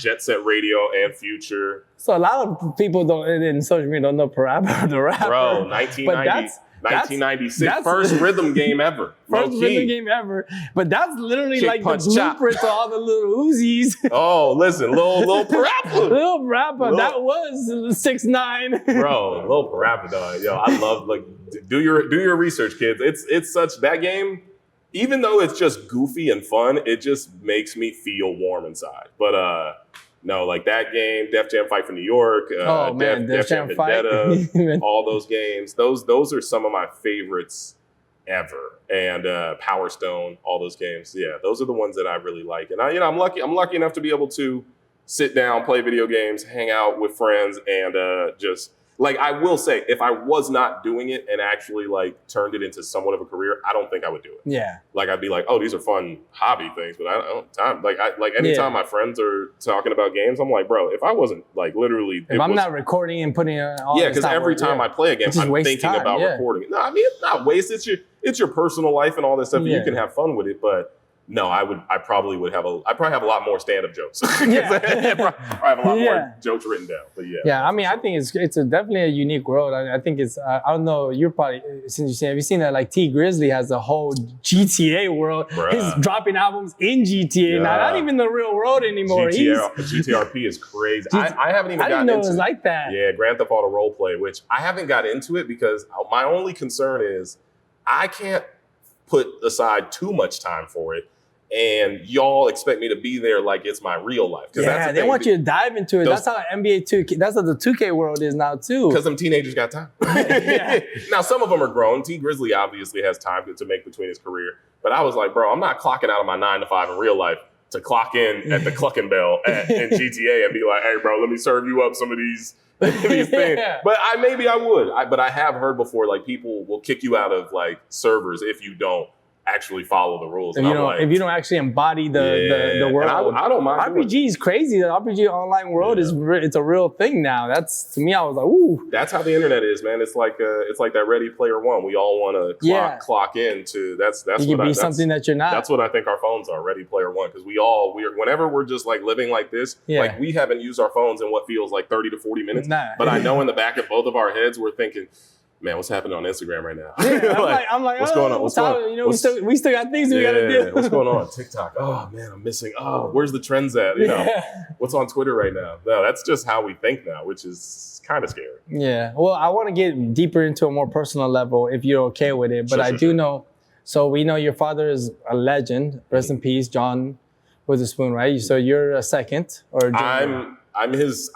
Jet Set Radio and Future. So a lot of people in social media don't know Parappa the Rapper. Bro, 1996, first rhythm game ever. First rhythm game ever. But that's literally like the blueprint to all the little Uzis. Oh, listen, little Parappa. Little Parappa, that was 6'9". Bro, little Parappa, dog. Yo, I love, like, do your research, kids. It's such, that game, even though it's just goofy and fun, it just makes me feel warm inside. But, no, like that game, Def Jam Fight for New York, Def Jam Vendetta, all those games. Those are some of my favorites ever. And Power Stone, all those games. Yeah, those are the ones that I really like. And I'm lucky enough to be able to sit down, play video games, hang out with friends, and just. Like, I will say, if I was not doing it and actually, like, turned it into somewhat of a career, I don't think I would do it. Yeah. Like, I'd be like, oh, these are fun hobby things, but I don't have time. Anytime my friends are talking about games, I'm like, bro, if I wasn't, like, literally... If I'm not recording and putting all yeah, because every time I play a game, I'm thinking about recording it. No, I mean, it's not waste. It's your personal life and all this stuff. Yeah. You can have fun with it, but... No, I probably have a lot more stand-up jokes. Yeah. I probably have a lot more jokes written down. But yeah. Yeah, I mean, I think it's definitely a unique world. I think it's, I don't know, you're probably, since have you seen that, like T Grizzly has a whole GTA world. Bruh. He's dropping albums in GTA, not even the real world anymore. GTRP is crazy. I haven't even gotten into it. I didn't know it was like that. Yeah, Grand Theft Auto Roleplay, which I haven't got into it because my only concern is I can't put aside too much time for it. And y'all expect me to be there like it's my real life. Yeah, they want you to dive into it. That's how NBA 2K, that's how the 2K world is now too. Because them teenagers got time. Now, some of them are grown. T Grizzly obviously has time to make between his career. But I was like, bro, I'm not clocking out of my 9 to 5 in real life to clock in at the Clucking Bell in GTA and be like, hey, bro, let me serve you up some of these things. But maybe I would. But I have heard before, like, people will kick you out of like servers if you don't actually follow the rules. And if you don't actually embody the world. And I don't mind. RPG is crazy. The RPG online world it's a real thing now. That's, to me, I was like, ooh. That's how the internet is, man. It's like that Ready Player One. We all want to clock in to that's you can be something that you're not. That's what I think our phones are, Ready Player One, because whenever we're just like living like this, like we haven't used our phones in what feels like 30 to 40 minutes. But I know in the back of both of our heads we're thinking, man, what's happening on Instagram right now? Yeah, I'm like, what's going on? What's going on? We still got things we gotta do. What's going on? TikTok. Oh man, I'm missing. Oh, where's the trends at? What's on Twitter right now? No, that's just how we think now, which is kind of scary. Yeah. Well, I want to get deeper into a more personal level if you're okay with it. But I do know. So we know your father is a legend. Rest in peace, John Witherspoon. Right. So you're a second or junior? I'm his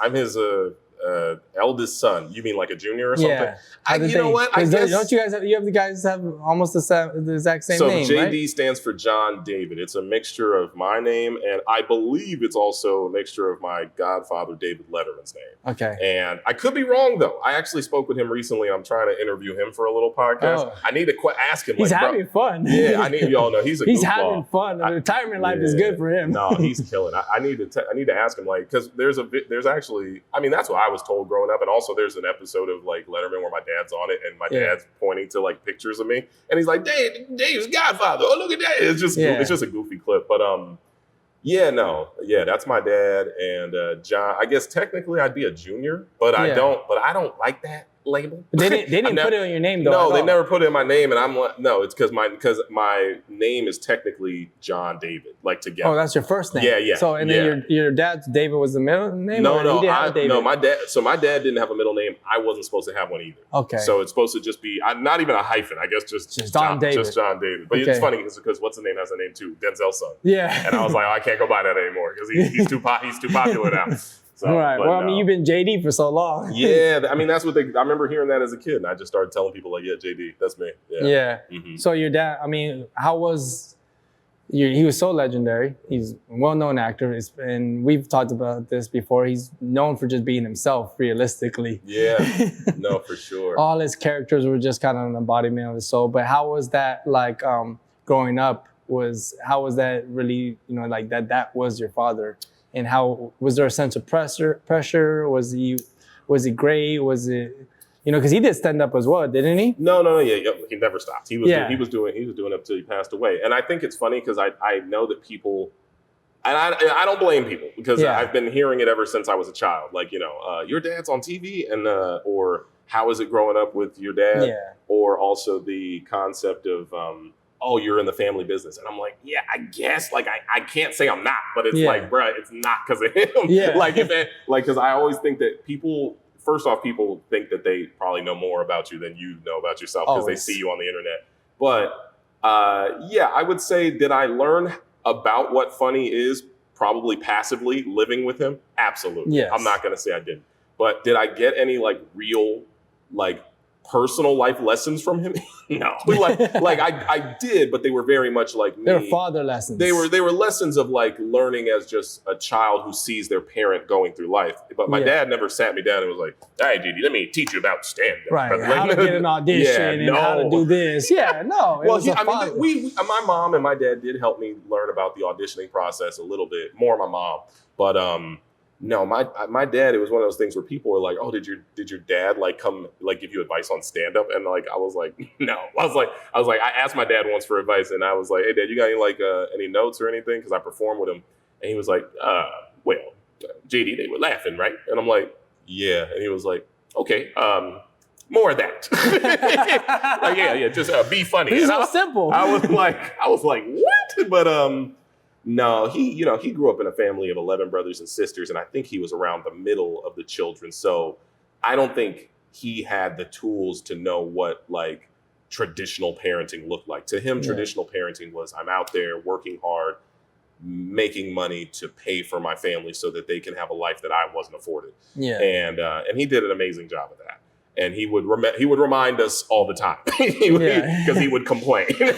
eldest son. You mean like a junior or something? Yeah. You know what? I guess, don't you guys have almost the exact same name, So JD right? stands for John David. It's a mixture of my name, and I believe it's also a mixture of my godfather David Letterman's name. Okay. And I could be wrong, though. I actually spoke with him recently. I'm trying to interview him for a little podcast. Oh. I need to ask him. He's having fun. Yeah, I need y'all know he's having fun. Retirement life is good for him. No, he's killing. I need to ask him, like, because there's actually, I mean, that's what I was told growing up, and also there's an episode of like Letterman where my dad's on it and my dad's pointing to like pictures of me and he's like, Dave's godfather, oh look at that. It's just a goofy clip. But Yeah, no, yeah, that's my dad, and John. I guess technically I'd be a junior, but I don't like that label. They didn't put it on your name though. No, they never put it in my name, and I'm like, no, it's because my name is technically John David, like together. Oh, that's your first name. Yeah. So and then your dad's David was the middle name. No, my dad. So my dad didn't have a middle name. I wasn't supposed to have one either. Okay. So it's supposed to just be not even a hyphen. I guess just John David. Just John David. But it's funny because what's the name has a name too, Denzel's son. Yeah. And I was like, oh, I can't go by that anymore because he's too popular now. So, right. Well, I mean, you've been JD for so long. Yeah. I mean, that's what I remember hearing that as a kid, and I just started telling people like, yeah, JD, that's me. Yeah. Mm-hmm. So your dad, I mean, how was? He was so legendary. He's a well-known actor, and we've talked about this before. He's known for just being himself, realistically. Yeah, no, for sure. All his characters were just kind of an embodiment of his soul. But how was that like growing up? How was that really? Like that was your father, and how was there a sense of pressure? Was he great? Was it? Because he did stand up as well, didn't he? No, yeah, he never stopped. He was doing it up till he passed away. And I think it's funny because I know that people, and I don't blame people because I've been hearing it ever since I was a child. Like, your dad's on TV, and or how is it growing up with your dad? Yeah. Or also the concept of oh, you're in the family business, and I'm like, yeah, I guess. Like, I can't say I'm not, but it's like, bruh, it's not because of him. Yeah. Because I always think that people. First off, people think that they probably know more about you than you know about yourself because they see you on the internet. But I would say, did I learn about what funny is probably passively living with him? Absolutely. Yes. I'm not going to say I didn't. But did I get any real personal life lessons from him? No. I did, but they were very much like me. They were father lessons. They were lessons of learning as just a child who sees their parent going through life. But my dad never sat me down and was like, "Hey, JD, let me teach you about stand-up." Right. How to get an audition and how to do this. Yeah, no. My mom and my dad did help me learn about the auditioning process a little bit more. My mom, but no, my dad, it was one of those things where people were like, "Oh, did your dad come give you advice on stand up?" And I was like, "No." I was like, I asked my dad once for advice, and I was like, "Hey, Dad, you got any notes or anything?" Because I performed with him, and he was like, "Well, JD, they were laughing, right?" And I'm like, "Yeah," and he was like, "Okay, more of that." Just be funny. This is so simple. I was like, what? But no, he grew up in a family of 11 brothers and sisters, and I think he was around the middle of the children. So I don't think he had the tools to know what traditional parenting looked like. To him, traditional parenting was, I'm out there working hard, making money to pay for my family so that they can have a life that I wasn't afforded. Yeah. And he did an amazing job of that. And he would remind us all the time because he would complain, not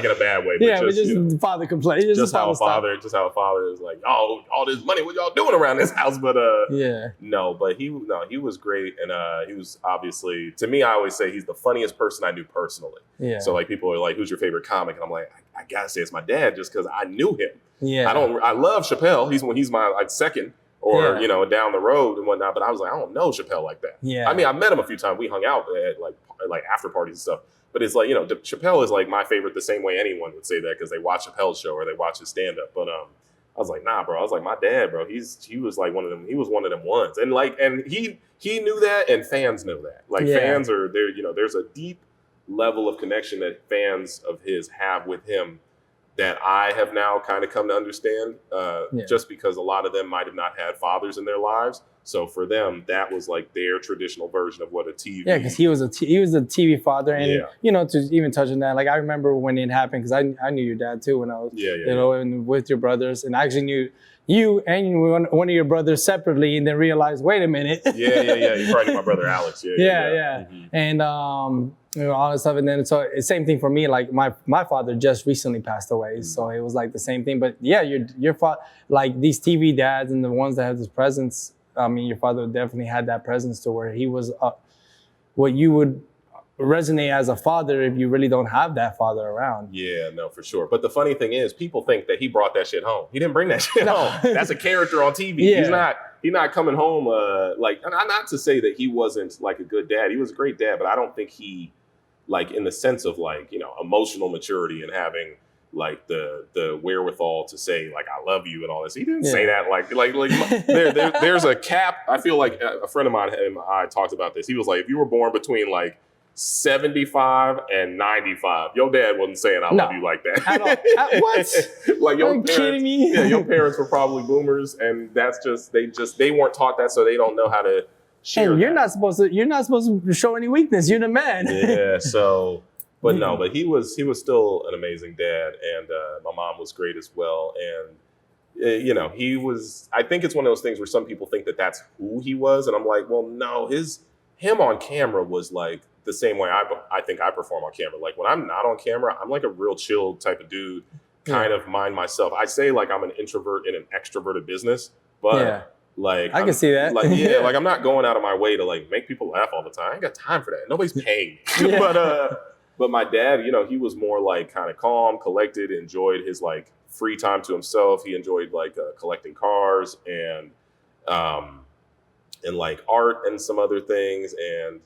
in a bad way, but just father complain. Just how a father is like, oh, all this money, what y'all doing around this house? But he was great, and he was obviously, to me, I always say he's the funniest person I knew personally. Yeah. So people are like, who's your favorite comic? And I'm like, I gotta say it's my dad, just because I knew him. Yeah. I love Chappelle. He's my second. Or, down the road and whatnot. But I was like, I don't know Chappelle like that. Yeah. I mean, I met him a few times. We hung out at after parties and stuff. But it's Chappelle is my favorite the same way anyone would say that because they watch Chappelle's show or they watch his stand-up. But I was like, nah, bro. I was like, my dad, bro, he was one of them. He was one of them ones. And and he knew that, and fans know that. Fans are there, there's a deep level of connection that fans of his have with him that I have now kind of come to understand, just because a lot of them might have not had fathers in their lives. So for them, that was their traditional version of what a TV. Yeah, because he was a TV father, and to even touch on that, I remember when it happened because I knew your dad too when I was and with your brothers, and I actually knew you and one of your brothers separately, and then realized, wait a minute. Yeah. You probably knew my brother Alex. Yeah. Mm-hmm. And all that stuff, and then so same thing for me. My father just recently passed away, so it was the same thing. But yeah, your father, these TV dads and the ones that have this presence. I mean, your father definitely had that presence to where he was what you would resonate as a father if you really don't have that father around. Yeah, no, for sure. But the funny thing is, people think that he brought that shit home. He didn't bring that shit home. That's a character on TV. Yeah. He's not coming home not to say that he wasn't a good dad. He was a great dad, but I don't think he in the sense of emotional maturity and having like the wherewithal to say like I love you and all this. He didn't say that like there's a cap. I feel like a friend of mine and I talked about this. He was like, if you were born between like 75 and 95, your dad wasn't saying I love you like that. At all. What? Like your Are you parents, kidding me? Yeah, your parents were probably boomers, and that's just they weren't taught that, so they don't know how to share. Hey, you're not supposed to show any weakness. You're the man. Yeah. So, but no, but he was still an amazing dad, and my mom was great as well, and you know, he was. I think it's one of those things where some people think that that's who he was, and I'm like, well, no, him on camera was like the same way I think I perform on camera. Like when I'm not on camera, I'm like a real chill type of dude, kind of mind myself. I say like I'm an introvert in an extroverted business, but like I can see that. Like like I'm not going out of my way to like make people laugh all the time. I ain't got time for that. Nobody's paying me. But my dad, you know, he was more like kind of calm, collected, enjoyed his like free time to himself. He enjoyed like collecting cars and like art and some other things. And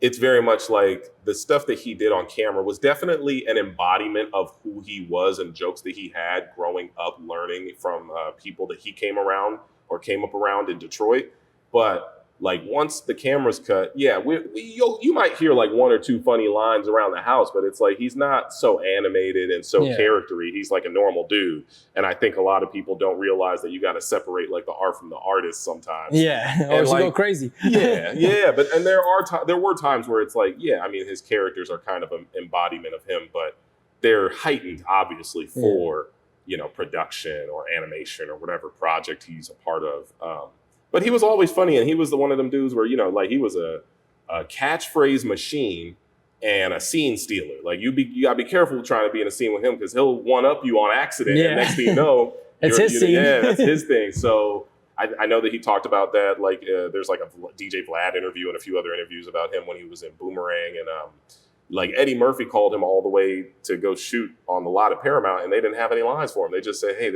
it's very much like the stuff that he did on camera was definitely an embodiment of who he was and jokes that he had growing up, learning from people that he came up around in Detroit. But like once the camera's cut, you might hear like one or two funny lines around the house, but it's like he's not so animated and so charactery. He's like a normal dude. And I think a lot of people don't realize that you got to separate like the art from the artist sometimes. Yeah, or like, go crazy. But there were times where it's like, I mean, his characters are kind of an embodiment of him, but they're heightened obviously for you know, production or animation or whatever project he's a part of. But he was always funny, and he was one of them dudes where, you know, like he was a catchphrase machine and a scene stealer. Like you gotta be careful trying to be in a scene with him because he'll one up you on accident. And next thing you know, it's his scene. Yeah, that's his thing. So I know that he talked about that. Like there's like a DJ Vlad interview and a few other interviews about him when he was in Boomerang, and like Eddie Murphy called him all the way to go shoot on the lot of Paramount, and they didn't have any lines for him. They just said, "Hey,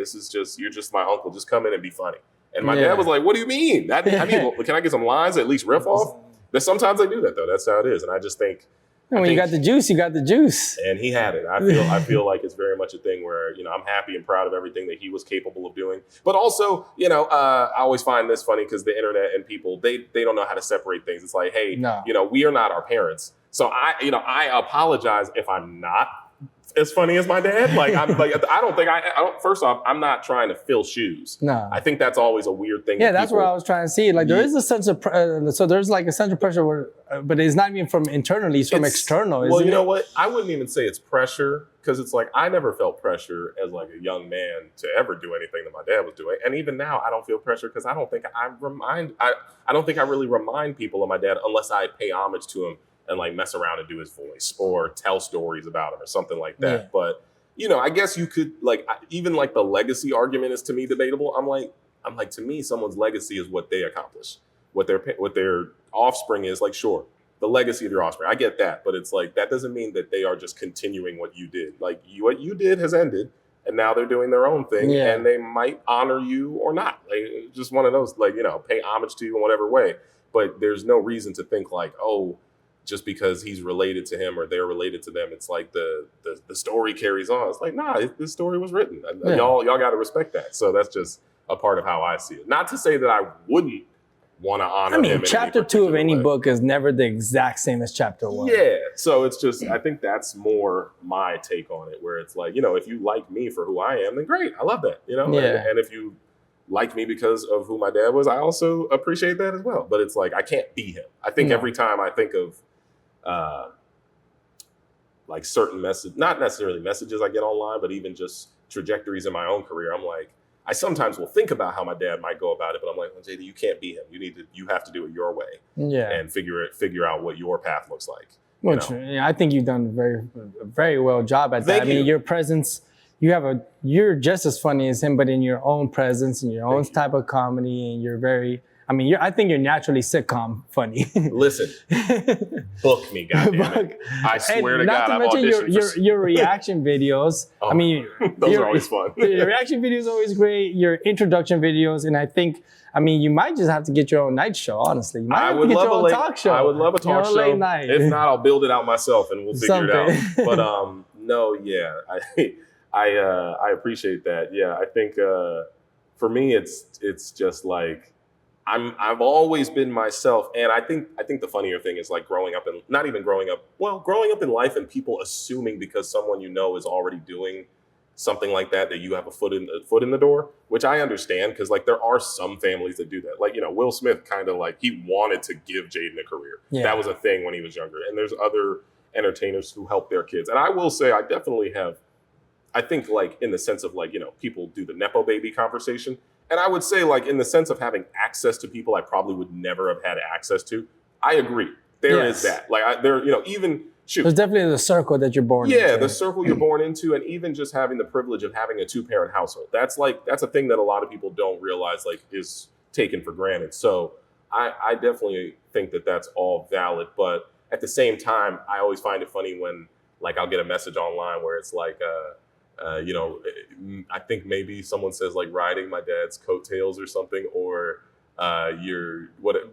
you're just my uncle. Just come in and be funny." And my dad was like, "What do you mean? I mean, can I get some lines at least riff off?" But sometimes they do that though. That's how it is. And I just think you got the juice, you got the juice. And he had it. I feel like it's very much a thing where, you know, I'm happy and proud of everything that he was capable of doing. But also, you know, I always find this funny because the internet and people, they don't know how to separate things. It's like, hey, you know, we are not our parents. So I apologize if I'm not as funny as my dad. Like first off, I'm not trying to fill shoes. No. I think that's always a weird thing. Yeah, that's what I was trying to see. Like there is a sense of, so there's like a sense of pressure where, but it's not even from internally, it's from external. Well, you know what? I wouldn't even say it's pressure because it's like, I never felt pressure as like a young man to ever do anything that my dad was doing. And even now I don't feel pressure because I don't think I really remind people of my dad unless I pay homage to him and like mess around and do his voice or tell stories about him or something like that. Yeah. But, you know, I guess you could like, even like the legacy argument is to me debatable. I'm like, to me, someone's legacy is what they accomplish, what their offspring is. Like, sure, the legacy of your offspring, I get that. But it's like, that doesn't mean that they are just continuing what you did. Like what you did has ended and now they're doing their own thing and they might honor you or not. Like just one of those, like, you know, pay homage to you in whatever way. But there's no reason to think like, oh, just because he's related to him or they're related to them, it's like the story carries on. It's like, nah, this story was written. Y'all got to respect that. So that's just a part of how I see it. Not to say that I wouldn't want to honor him. Chapter 2 of any book is never the exact same as chapter 1. Yeah. So it's just, I think that's more my take on it, where it's like, you know, if you like me for who I am, then great. I love that, you know? And if you like me because of who my dad was, I also appreciate that as well. But it's like, I can't be him. I think every time I think of, like certain not necessarily messages I get online, but even just trajectories in my own career, I'm like, I sometimes will think about how my dad might go about it, but I'm like, well, JD, you can't be him. You have to do it your way. And figure out what your path looks like. Which I think you've done a very well job at that. I mean, your presence, you're just as funny as him, but in your own presence and your own type of comedy, and you're very, I think you're naturally sitcom funny. Listen, book me, goddammit. I swear to God, I've auditioned for... your reaction videos. Those are always fun. Your reaction videos are always great. Your introduction videos, and I think, you might just have to get your own night show, honestly. You might have to get your own talk show. I would love a talk show. Late night. If not, I'll build it out myself and we'll figure it out. But I appreciate that. Yeah, I think for me, it's just like I've always been myself, and I think the funnier thing is like growing up and not even growing up in life, and people assuming because someone you know is already doing something like that you have a foot in the door, which I understand because like there are some families that do that. Like, you know, Will Smith kind of like he wanted to give Jaden a career. Yeah. That was a thing when he was younger, and there's other entertainers who help their kids, and I will say I definitely have. I think like in the sense of like, you know, people do the Nepo baby conversation. And I would say like in the sense of having access to people I probably would never have had access to. I agree. There is that. Like you know, even shoot. There's definitely the circle that you're born into. Yeah, the circle you're born into, and even just having the privilege of having a 2-parent household. That's a thing that a lot of people don't realize like is taken for granted. So I definitely think that that's all valid. But at the same time, I always find it funny when like I'll get a message online where it's like, you know, I think maybe someone says like riding my dad's coattails or something, or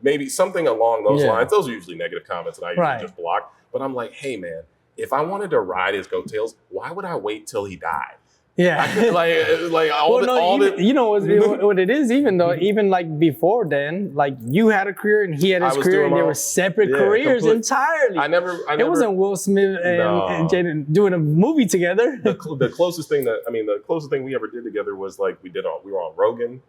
maybe something along those lines. Those are usually negative comments and I usually just block. But I'm like, hey man, if I wanted to ride his coattails, why would I wait till he died? Yeah, I could, you know what it is. Even though, even like before then, like you had a career and he had his career, and they were separate careers entirely. I never. It wasn't Will Smith and Jaden doing a movie together. The closest thing we ever did together was like we were on Rogan,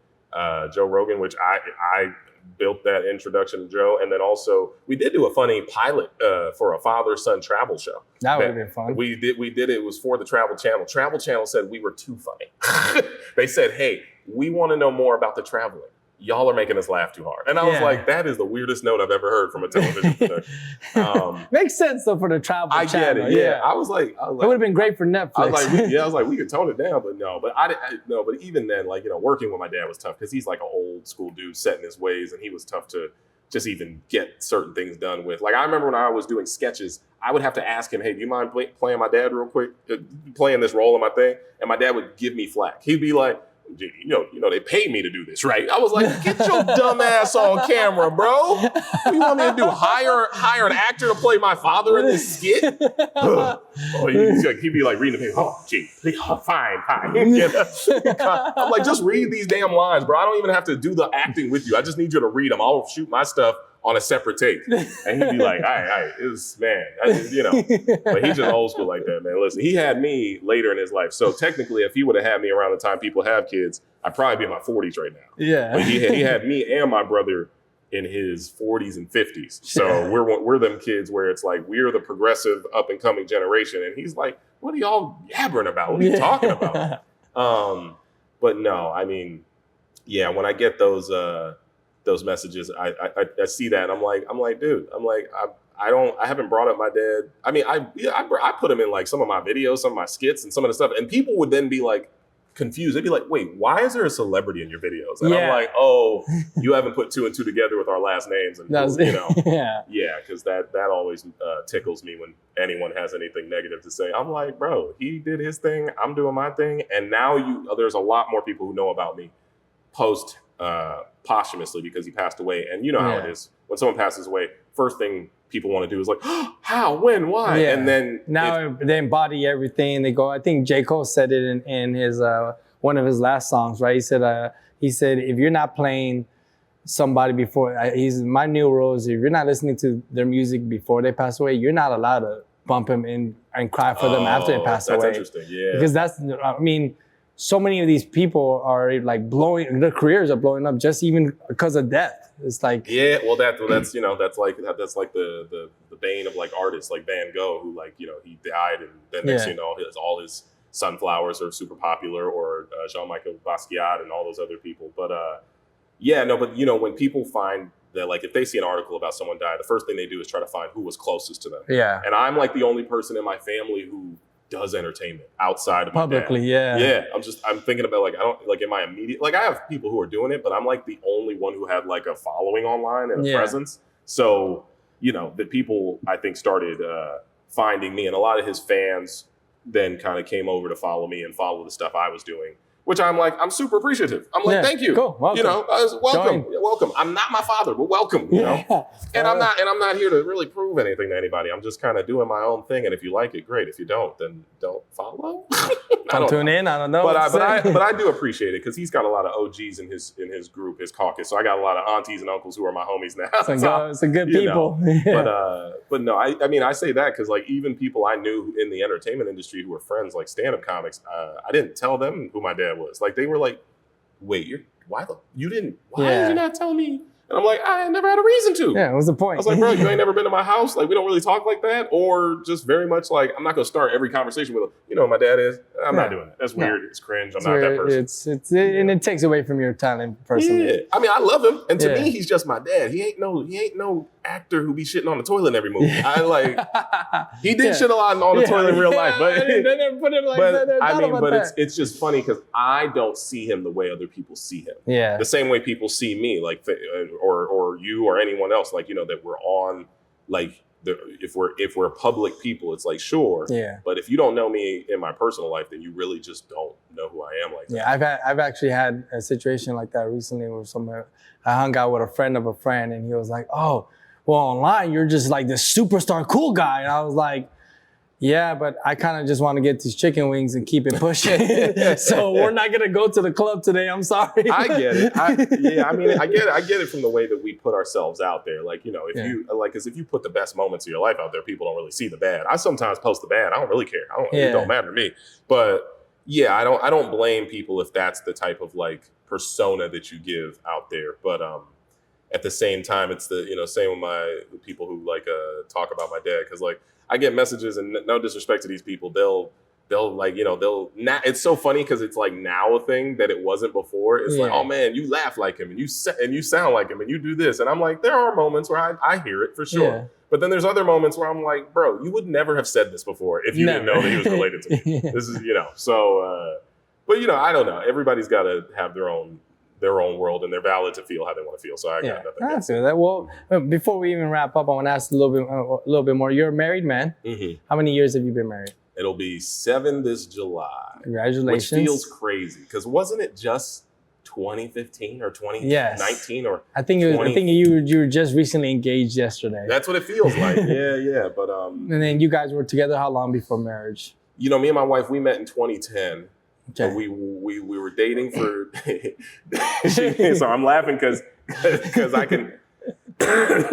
Joe Rogan, which I built that introduction to Joe, and then also we did do a funny pilot for a father-son travel show. That would have been fun. We did it was for the Travel Channel. Travel Channel said we were too funny. They said, hey, we want to know more about the traveling. Y'all are making us laugh too hard. And I was like, that is the weirdest note I've ever heard from a television production. Makes sense though for the Travel Channel. I get it. Yeah. I was like, it would have been great for Netflix. I was like, we could tone it down, but no. But but even then, like, you know, working with my dad was tough because he's like an old school dude set in his ways, and he was tough to just even get certain things done with. Like I remember when I was doing sketches, I would have to ask him, hey, do you mind playing my dad real quick, playing this role in my thing? And my dad would give me flack. He'd be like, you know, they paid me to do this, right? I was like, get your dumb ass on camera, bro. What do you want me to do? Hire an actor to play my father in this skit? He'd be like reading the paper. Oh, gee, fine. I'm like, just read these damn lines, bro. I don't even have to do the acting with you. I just need you to read them. I'll shoot my stuff on a separate tape. And he'd be like, all right, it was, man, you know. But he's just old school like that, man. Listen, he had me later in his life. So technically, if he would have had me around the time people have kids, I'd probably be in my 40s right now. Yeah. But he had me and my brother in his 40s and 50s. So we're them kids where it's like, we're the progressive up and coming generation. And he's like, what are y'all yabbering about? What are you talking about? But no, I mean, yeah, when I get those messages, I see that and I'm like, dude, I haven't brought up my dad. I mean, I put him in like some of my videos, some of my skits and some of the stuff, and people would then be like confused. They'd be like, wait, why is there a celebrity in your videos? And I'm like, oh, you haven't put 2 and 2 together with our last names. And you know, because that always tickles me when anyone has anything negative to say. I'm like, bro, he did his thing, I'm doing my thing, and now there's a lot more people who know about me posthumously because he passed away. And you know how it is. When someone passes away, first thing people want to do is like, oh, how, when, why? Yeah. And then now they embody everything. They go, I think J. Cole said it in his one of his last songs, right? He said, if you're not playing somebody before, my new rule is if you're not listening to their music before they pass away, you're not allowed to bump them in and cry for them after they pass away. That's interesting, yeah. Because so many of these people are like their careers are blowing up just even because of death. It's like, yeah, well, that's like the bane of like artists like Van Gogh, who like, you know, he died and then next thing you know, all his sunflowers are super popular, or Jean-Michel Basquiat and all those other people. But but you know, when people find that, like if they see an article about someone died, the first thing they do is try to find who was closest to them. Yeah. And I'm like the only person in my family who does entertainment outside of my publicly, dad. Yeah. I'm thinking about like, I don't like in my immediate, like I have people who are doing it, but I'm like the only one who had like a following online and a presence. So, you know, the people I think started finding me, and a lot of his fans then kind of came over to follow me and follow the stuff I was doing. which I'm like, I'm super appreciative. I'm like, thank you. Cool. Welcome. You know, welcome. I'm not my father, but welcome. You know, and I'm not here to really prove anything to anybody. I'm just kind of doing my own thing, and if you like it, great. If you don't, then don't follow. Don't tune in. I don't know. But I do appreciate it because he's got a lot of OGs in his group, his caucus. So I got a lot of aunties and uncles who are my homies now. It's a good people. But no, I mean, I say that because like even people I knew in the entertainment industry who were friends, like stand-up comics, I didn't tell them who my dad was. Like they were like, wait, why did you not tell me? And I'm like, I never had a reason to. Yeah, what was the point? I was like, bro, you ain't never been to my house? Like, we don't really talk like that? Or just very much like, I'm not going to start every conversation with, you know, my dad is. I'm not doing that. That's weird. It's cringe. I'm not that person. And it takes away from your talent personally. Yeah. I mean, I love him. And to me, he's just my dad. He ain't no actor who be shitting on the toilet in every movie. He did shit a lot on the toilet in real life. But they never put it like that. It's just funny because I don't see him the way other people see him. Yeah. The same way people see me, like, or you or anyone else, like, you know, that we're on, like, if we're public people, it's like, sure. Yeah. But if you don't know me in my personal life, then you really just don't know who I am like that. Yeah, I've actually had a situation like that recently where I hung out with a friend of a friend and he was like, oh, well, online, you're just like this superstar cool guy. And I was like, yeah, but I kind of just want to get these chicken wings and keep it pushing. So we're not going to go to the club today. I'm sorry. I get it. I get it from the way that we put ourselves out there. Like, you know, because if you put the best moments of your life out there, people don't really see the bad. I sometimes post the bad. I don't really care. It don't matter to me. But yeah, I don't blame people if that's the type of like persona that you give out there. But at the same time, it's the, you know, same with the people who like talk about my dad, because like I get messages, and no disrespect to these people, they'll like, you know, it's so funny because it's like now a thing that it wasn't before. It's like, oh man, you laugh like him and you sound like him and you do this. And I'm like, there are moments where I hear it for sure. Yeah. But then there's other moments where I'm like, bro, you would never have said this before if you didn't know that he was related to me. This is, you know, so, but you know, I don't know. Everybody's got to have their own world, and they're valid to feel how they want to feel. So I got nothing against that. Well, before we even wrap up, I want to ask a little bit more. You're a married man. Mm-hmm. How many years have you been married? It'll be 7 this July. Congratulations. Which feels crazy because wasn't it just 2015 or 2019 or I think you were just recently engaged yesterday. That's what it feels like. yeah. But and then you guys were together how long before marriage? You know, me and my wife, we met in 2010. Okay. We were dating for. So I'm laughing because I can.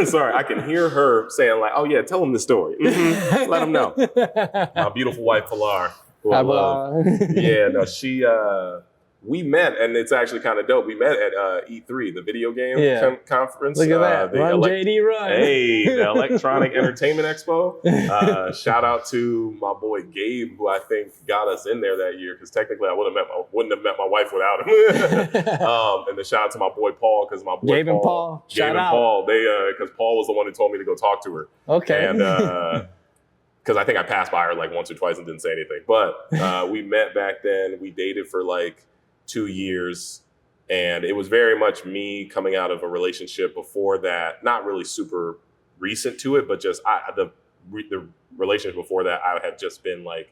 Sorry, I can hear her saying like, "Oh yeah, tell him the story. Mm-hmm. Let him know." My beautiful wife Pilar, who I love. Yeah, no, she. We met, and it's actually kind of dope. We met at E3, the video game conference. Look at that. Run, JD, run. Hey, the Electronic Entertainment Expo. Shout out to my boy Gabe, who I think got us in there that year, because technically I wouldn't have met my wife without him. And the shout out to my boy Paul, because my boy Gabe and Paul. Gabe and Paul, because Paul was the one who told me to go talk to her. Okay. And because I think I passed by her like once or twice and didn't say anything. But we met back then. We dated for like 2 years, and it was very much me coming out of a relationship before that, not really super recent to it, but just the relationship before that, I had just been like,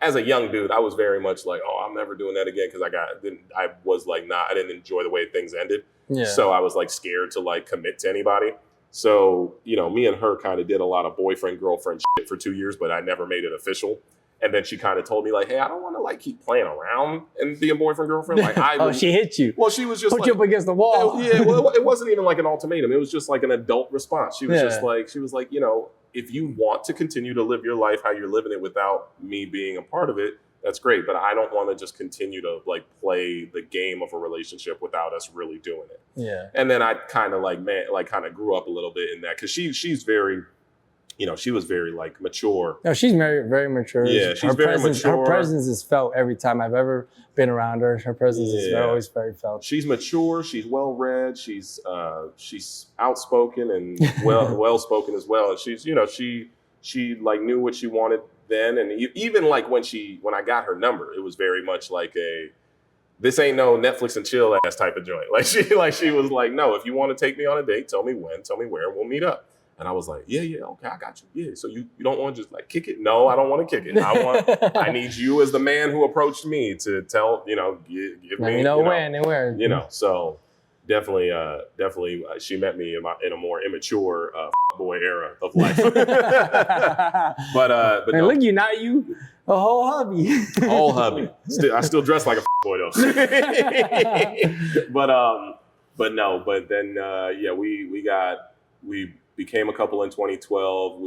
as a young dude, I was very much like, oh, I'm never doing that again, because I was like, I didn't enjoy the way things ended. Yeah. So I was like scared to like commit to anybody. So, you know, me and her kind of did a lot of boyfriend girlfriend shit for 2 years, but I never made it official. And then she kind of told me like, hey, I don't want to like keep playing around and being boyfriend girlfriend. Like she hit you. Well, she was just put you up against the wall. Yeah, well, it wasn't even like an ultimatum. It was just like an adult response. She was she was like, you know, if you want to continue to live your life how you're living it without me being a part of it, that's great. But I don't want to just continue to like play the game of a relationship without us really doing it. Yeah. And then I kind of kind of grew up a little bit in that, because she's very. You know, she was very like mature. No, she's very mature. Yeah, she's very mature. Her presence is felt every time I've ever been around her. Her presence is always very felt. She's mature. She's well read. She's outspoken and well spoken as well. And she's, you know, she like knew what she wanted then. And even like when I got her number, it was very much like this ain't no Netflix and chill ass type of joint. Like she was like, no, if you want to take me on a date, tell me when, tell me where, and we'll meet up. And I was like, yeah, okay, I got you. Yeah, so you don't want to just like kick it? No, I don't want to kick it. I need you as the man who approached me to tell, give Let me, me know when and where. So definitely, she met me in a more immature boy era of life. but Man, no. look, you a whole hubby. Whole hubby. I still dress like a boy though. But then we became a couple in 2012.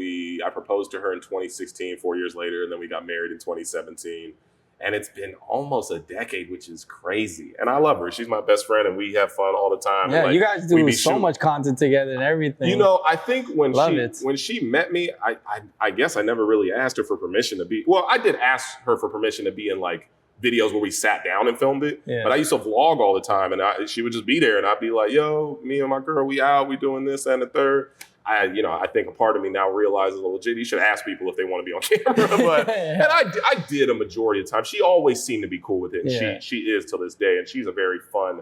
I proposed to her in 2016, 4 years later, and then we got married in 2017. And it's been almost a decade, which is crazy. And I love her. She's my best friend, and we have fun all the time. Yeah, and you guys do so much content together and everything. I think when she met me, I guess I never really asked her for permission to be. Well, I did ask her for permission to be in like videos where we sat down and filmed it. Yeah. But I used to vlog all the time, and she would just be there, and I'd be like, "Yo, me and my girl, we out, we doing this and the third." I think a part of me now realizes, well, JD, you should ask people if they want to be on camera. But and I did a majority of the time. She always seemed to be cool with it. And she is till this day, and she's a very fun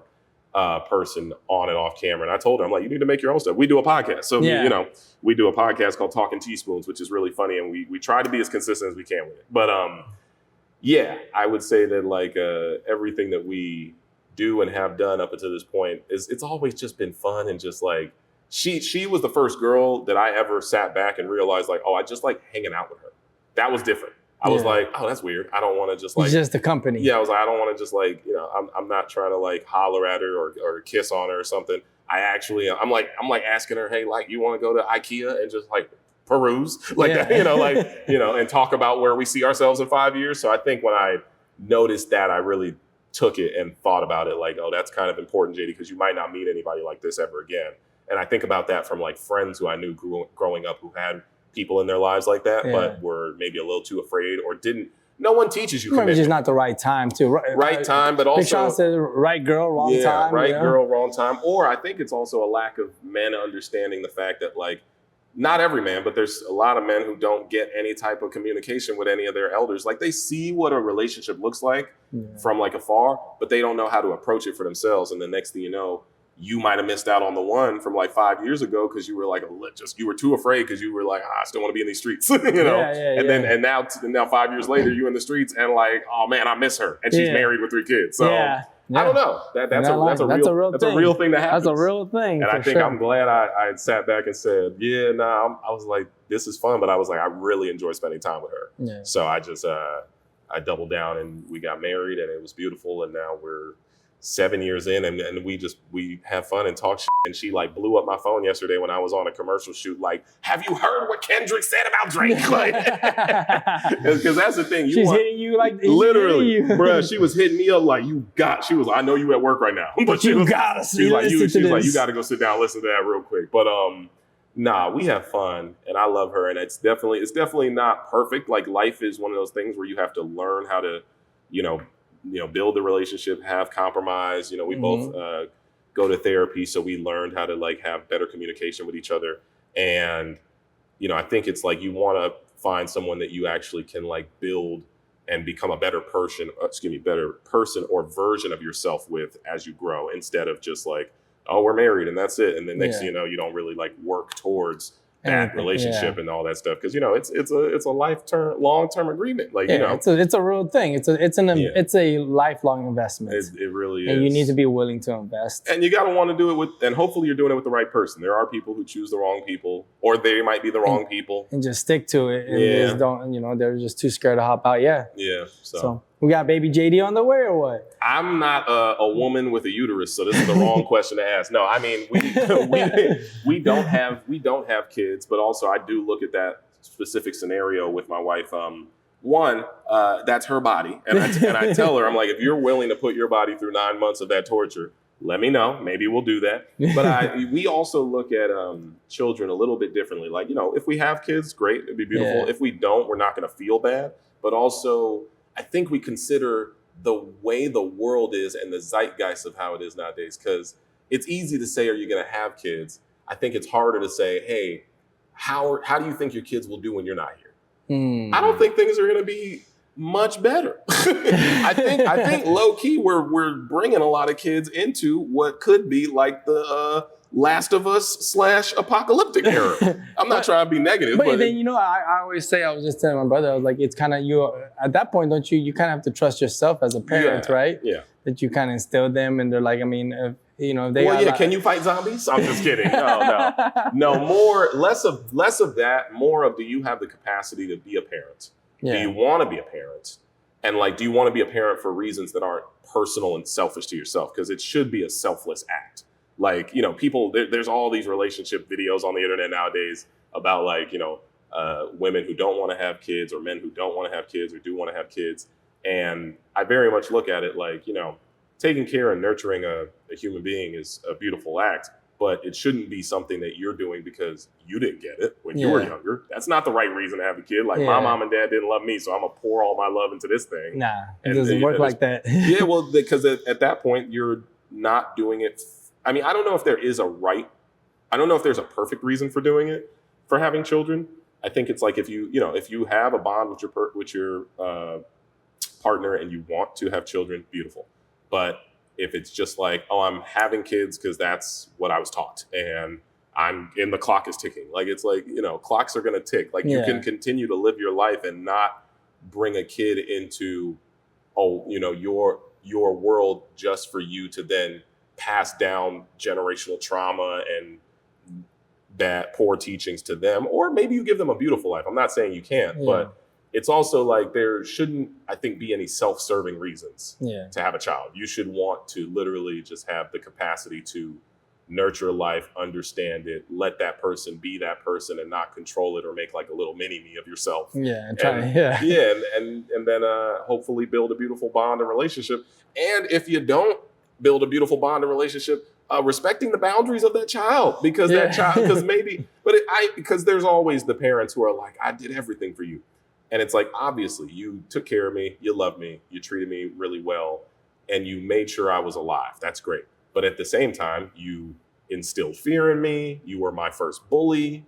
person on and off camera. And I told her, I'm like, you need to make your own stuff. We do a podcast, so we do a podcast called Talking Teaspoons, which is really funny, and we try to be as consistent as we can with it. But I would say that like everything that we do and have done up until this point it's always just been fun and just like. She was the first girl that I ever sat back and realized like, oh, I just like hanging out with her. That was different. I was like, oh, that's weird. I don't want to just like just the company. Yeah, I was like, I don't want to just like, I'm not trying to like holler at her or kiss on her or something. I'm like asking her, hey, like, you want to go to IKEA and just like peruse like that, and talk about where we see ourselves in 5 years. So I think when I noticed that, I really took it and thought about it like, oh, that's kind of important, JD, because you might not meet anybody like this ever again. And I think about that from like friends who I knew growing up who had people in their lives like that, but were maybe a little too afraid or didn't. No one teaches you commitment. Maybe just not the right time too. Right time, but also Big Sean said right girl, wrong time. Right girl, wrong time. Or I think it's also a lack of men understanding the fact that like not every man, but there's a lot of men who don't get any type of communication with any of their elders. Like they see what a relationship looks like from like afar, but they don't know how to approach it for themselves. And the next thing you know, you might have missed out on the one from like 5 years ago because you were like you were too afraid because you were like, I still want to be in these streets, and now 5 years later you in the streets and like, oh man, I miss her and she's married with 3 kids. So I don't know. That's a real thing that happens. That's a real thing. And I think I'm glad I sat back and said, I was like, this is fun, but I was like, I really enjoy spending time with her. Yeah. So I just I doubled down and we got married and it was beautiful, and now we're 7 years in and we have fun and talk shit. And she like blew up my phone yesterday when I was on a commercial shoot. Like, have you heard what Kendrick said about Drake? Because that's the thing. She's hitting you like literally, bruh. She was hitting me up like, she was, I know you at work right now, but you gotta see. She's like, you gotta go sit down and listen to that real quick. But we have fun and I love her, and it's definitely not perfect. Like life is one of those things where you have to learn how to, build the relationship, have compromise. We both go to therapy, so we learned how to like have better communication with each other. And I think it's like you want to find someone that you actually can like build and become a better person or version of yourself with as you grow, instead of just like, oh, we're married and that's it. And then next thing you know, you don't really like work towards that relationship and all that stuff, because it's a long-term agreement. Like it's a real thing. It's a lifelong investment. It really is, and you need to be willing to invest. And you gotta want to do it and hopefully you're doing it with the right person. There are people who choose the wrong people, or they might be the wrong people, and just stick to it. And just don't, they're just too scared to hop out. So we got baby JD on the way or what? I'm not a woman with a uterus, so this is the wrong question to ask. No, I mean we don't have kids, but also I do look at that specific scenario with my wife. That's her body, and I tell her, I'm like, if you're willing to put your body through 9 months of that torture, let me know. Maybe we'll do that. But we also look at children a little bit differently. Like, if we have kids, great, it'd be beautiful. Yeah. If we don't, we're not going to feel bad. But also, I think we consider the way the world is and the zeitgeist of how it is nowadays. Because it's easy to say, are you going to have kids? I think it's harder to say, hey, how do you think your kids will do when you're not here? I don't think things are going to be much better. I think low key we're bringing a lot of kids into what could be like the Last of Us / apocalyptic era. I'm not trying to be negative, but then I always say, I was just telling my brother, I was like, it's kind of you at that point, don't you kind of have to trust yourself as a parent, right? Yeah. That you kind of instill them, and they're like, I mean, if they can you fight zombies? I'm just kidding. No, less of that, more of, do you have the capacity to be a parent? Yeah. Do you want to be a parent? And like, do you want to be a parent for reasons that aren't personal and selfish to yourself? Because it should be a selfless act. Like, people, there's all these relationship videos on the internet nowadays about like, women who don't want to have kids, or men who don't want to have kids or do want to have kids. And I very much look at it like, taking care and nurturing a human being is a beautiful act, but it shouldn't be something that you're doing because you didn't get it when you were younger. That's not the right reason to have a kid. Like, my mom and dad didn't love me, so I'm going to pour all my love into this thing. Nah, it doesn't work like that. Yeah, well, because at that point, you're not doing it. I mean, I don't know if there is I don't know if there's a perfect reason for doing it, for having children. I think it's like, if you have a bond with your partner and you want to have children, beautiful. But if it's just like, oh, I'm having kids because that's what I was taught, and the clock is ticking. Like, it's like, clocks are going to tick. Like, you can continue to live your life and not bring a kid into, your world just for you to then pass down generational trauma and that poor teachings to them. Or maybe you give them a beautiful life. I'm not saying you can't, but it's also like, there shouldn't, I think, be any self-serving reasons to have a child. You should want to literally just have the capacity to nurture life, understand it, let that person be that person, and not control it or make like a little mini-me of yourself. And then hopefully build a beautiful bond and relationship. And if you don't build a beautiful bond and relationship, respecting the boundaries of that child, because because there's always the parents who are like, I did everything for you. And it's like, obviously, you took care of me, you loved me, you treated me really well, and you made sure I was alive. That's great. But at the same time, you instilled fear in me. You were my first bully.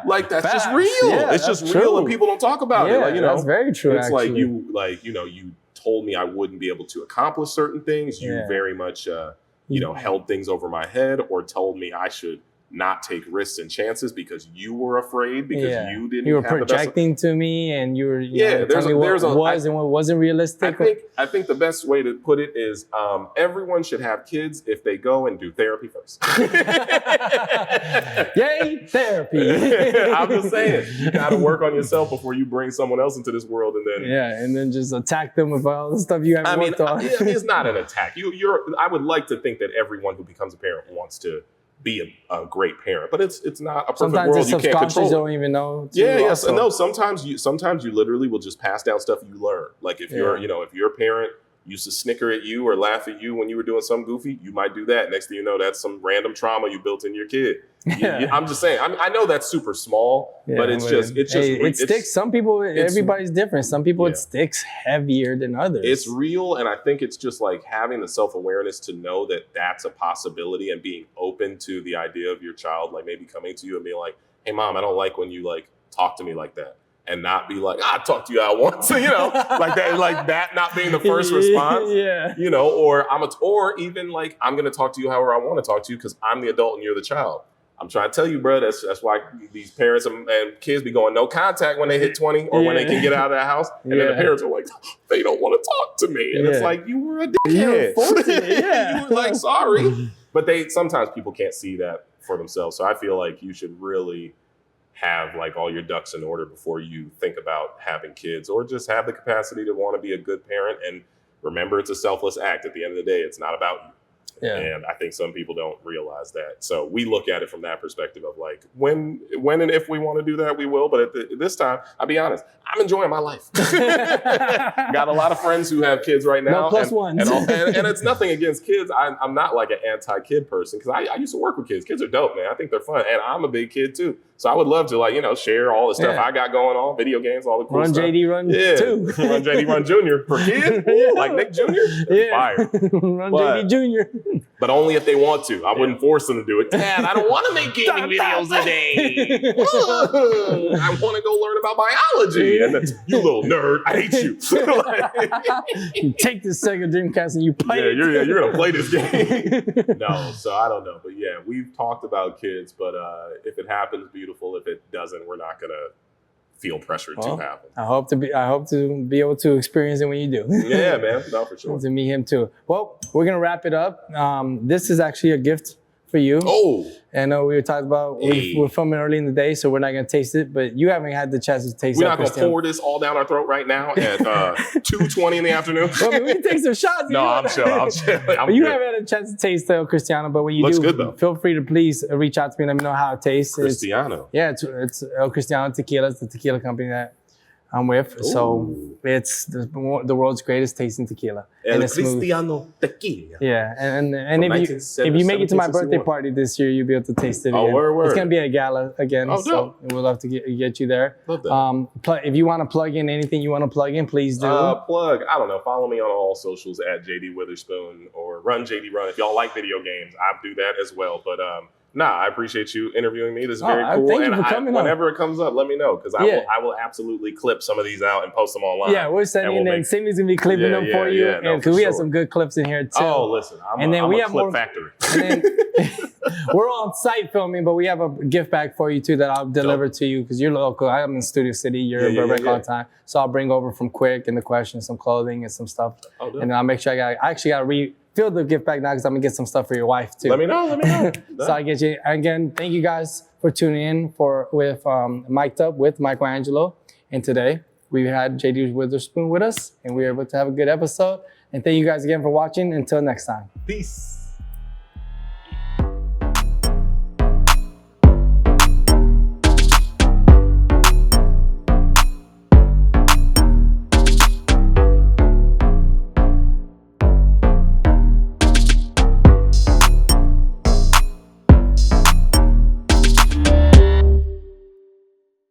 Like, that's just real. It's just real, and people don't talk about it. Like, that's very true. It's actually. you told me I wouldn't be able to accomplish certain things. You very much, held things over my head, or told me I should not take risks and chances because you were afraid, because you didn't. You were projecting to me, and you were telling me what was and what wasn't realistic. I think the best way to put it is, everyone should have kids if they go and do therapy first. Yay, therapy! I'm just saying, you got to work on yourself before you bring someone else into this world, and then just attack them with all the stuff you haven't worked on. It's not an attack. I would like to think that everyone who becomes a parent wants to be a great parent, but it's not a perfect world. You can't control. You don't even know. No. Sometimes you literally will just pass down stuff you learn. Like, if if your parent used to snicker at you or laugh at you when you were doing something goofy, you might do that. Next thing you know, that's some random trauma you built in your kid. I'm just saying. I know that's super small, but it sticks. Some people, everybody's different. Some people it sticks heavier than others. It's real, and I think it's just like having the self-awareness to know that that's a possibility, and being open to the idea of your child, like maybe coming to you and being like, "Hey, Mom, I don't like when you like talk to me like that." And not be like, I talk to you how I want to, like that not being the first response, or even like, I'm going to talk to you however I want to talk to you because I'm the adult and you're the child. I'm trying to tell you, bro, that's why these parents and kids be going no contact when they hit 20 or when they can get out of the house. And then the parents are like, they don't want to talk to me. And it's like, you were a dickhead. You were like, sorry. But sometimes people can't see that for themselves. So I feel like you should really have like all your ducks in order before you think about having kids, or just have the capacity to want to be a good parent. And remember, it's a selfless act. At the end of the day, it's not about you. And I think some people don't realize that. So we look at it from that perspective of like, when and if we want to do that, we will. But at this time, I'll be honest, I'm enjoying my life. Got a lot of friends who have kids right now. No plus ones. And it's nothing against kids. I'm not like an anti-kid person, because I used to work with kids. Kids are dope, man. I think they're fun. And I'm a big kid too. So I would love to share all the stuff I got going on, video games, all the cool stuff. JD Run 2. Run JD Run Jr. for kids, like Nick Jr. Fire. Run JD Jr. But only if they want to. I wouldn't force them to do it. Dad, I don't want to make gaming videos today. I want to go learn about biology. And then, you little nerd, I hate you. You take this Sega Dreamcast and you play it. You're going to play this game. No, so I don't know. But yeah, we've talked about kids, but if it happens, beautiful. If it doesn't, we're not going to feel pressured to happen. I hope to be able to experience it when you do. Yeah, man. No, for sure. To meet him too. Well, we're going to wrap it up. This is actually a gift for you. Oh. I know we were talking about, we're filming early in the day, so we're not going to taste it, but you haven't had the chance to taste it. We're not going to pour this all down our throat right now at 2:20 in the afternoon. Well, I mean, we can take some shots. No, I'm sure. But you haven't had a chance to taste El Cristiano, but when you Looks do, good, though. feel free to please reach out to me and let me know how it tastes. Cristiano. It's El Cristiano Tequila. It's the tequila company that I'm with. Ooh. So it's the world's greatest tasting tequila. El it's smooth. Tequila. Yeah, and if you make it to my birthday party this year, you'll be able to taste it again. Oh, word. It's going to be a gala again, so dope. We'd love to get you there. Love that. If you want to plug in anything you want to plug in, please do. I don't know. Follow me on all socials at JD Witherspoon or Run JD Run. If y'all like video games, I do that as well. But I appreciate you interviewing me. This is very cool. Thank you for coming on. Whenever it comes up, let me know because I will absolutely clip some of these out and post them online. Yeah, we're sending them. Simi's gonna be clipping them for you, because we have some good clips in here too. Oh, listen, I'm a clip factory. And then we're on site filming, but we have a gift bag for you too that I'll deliver to you because you're local. I'm in Studio City. You're in Burbank all the time, so I'll bring over from Quick and the Question some clothing and some stuff, and then I'll make sure I actually got to refill the gift bag now because I'm gonna get some stuff for your wife too. Let me know. So I get you again. Thank you guys for tuning in with Mic'd Up with Michelangelo, and today we had JD Witherspoon with us, and we were able to have a good episode. And thank you guys again for watching. Until next time. Peace.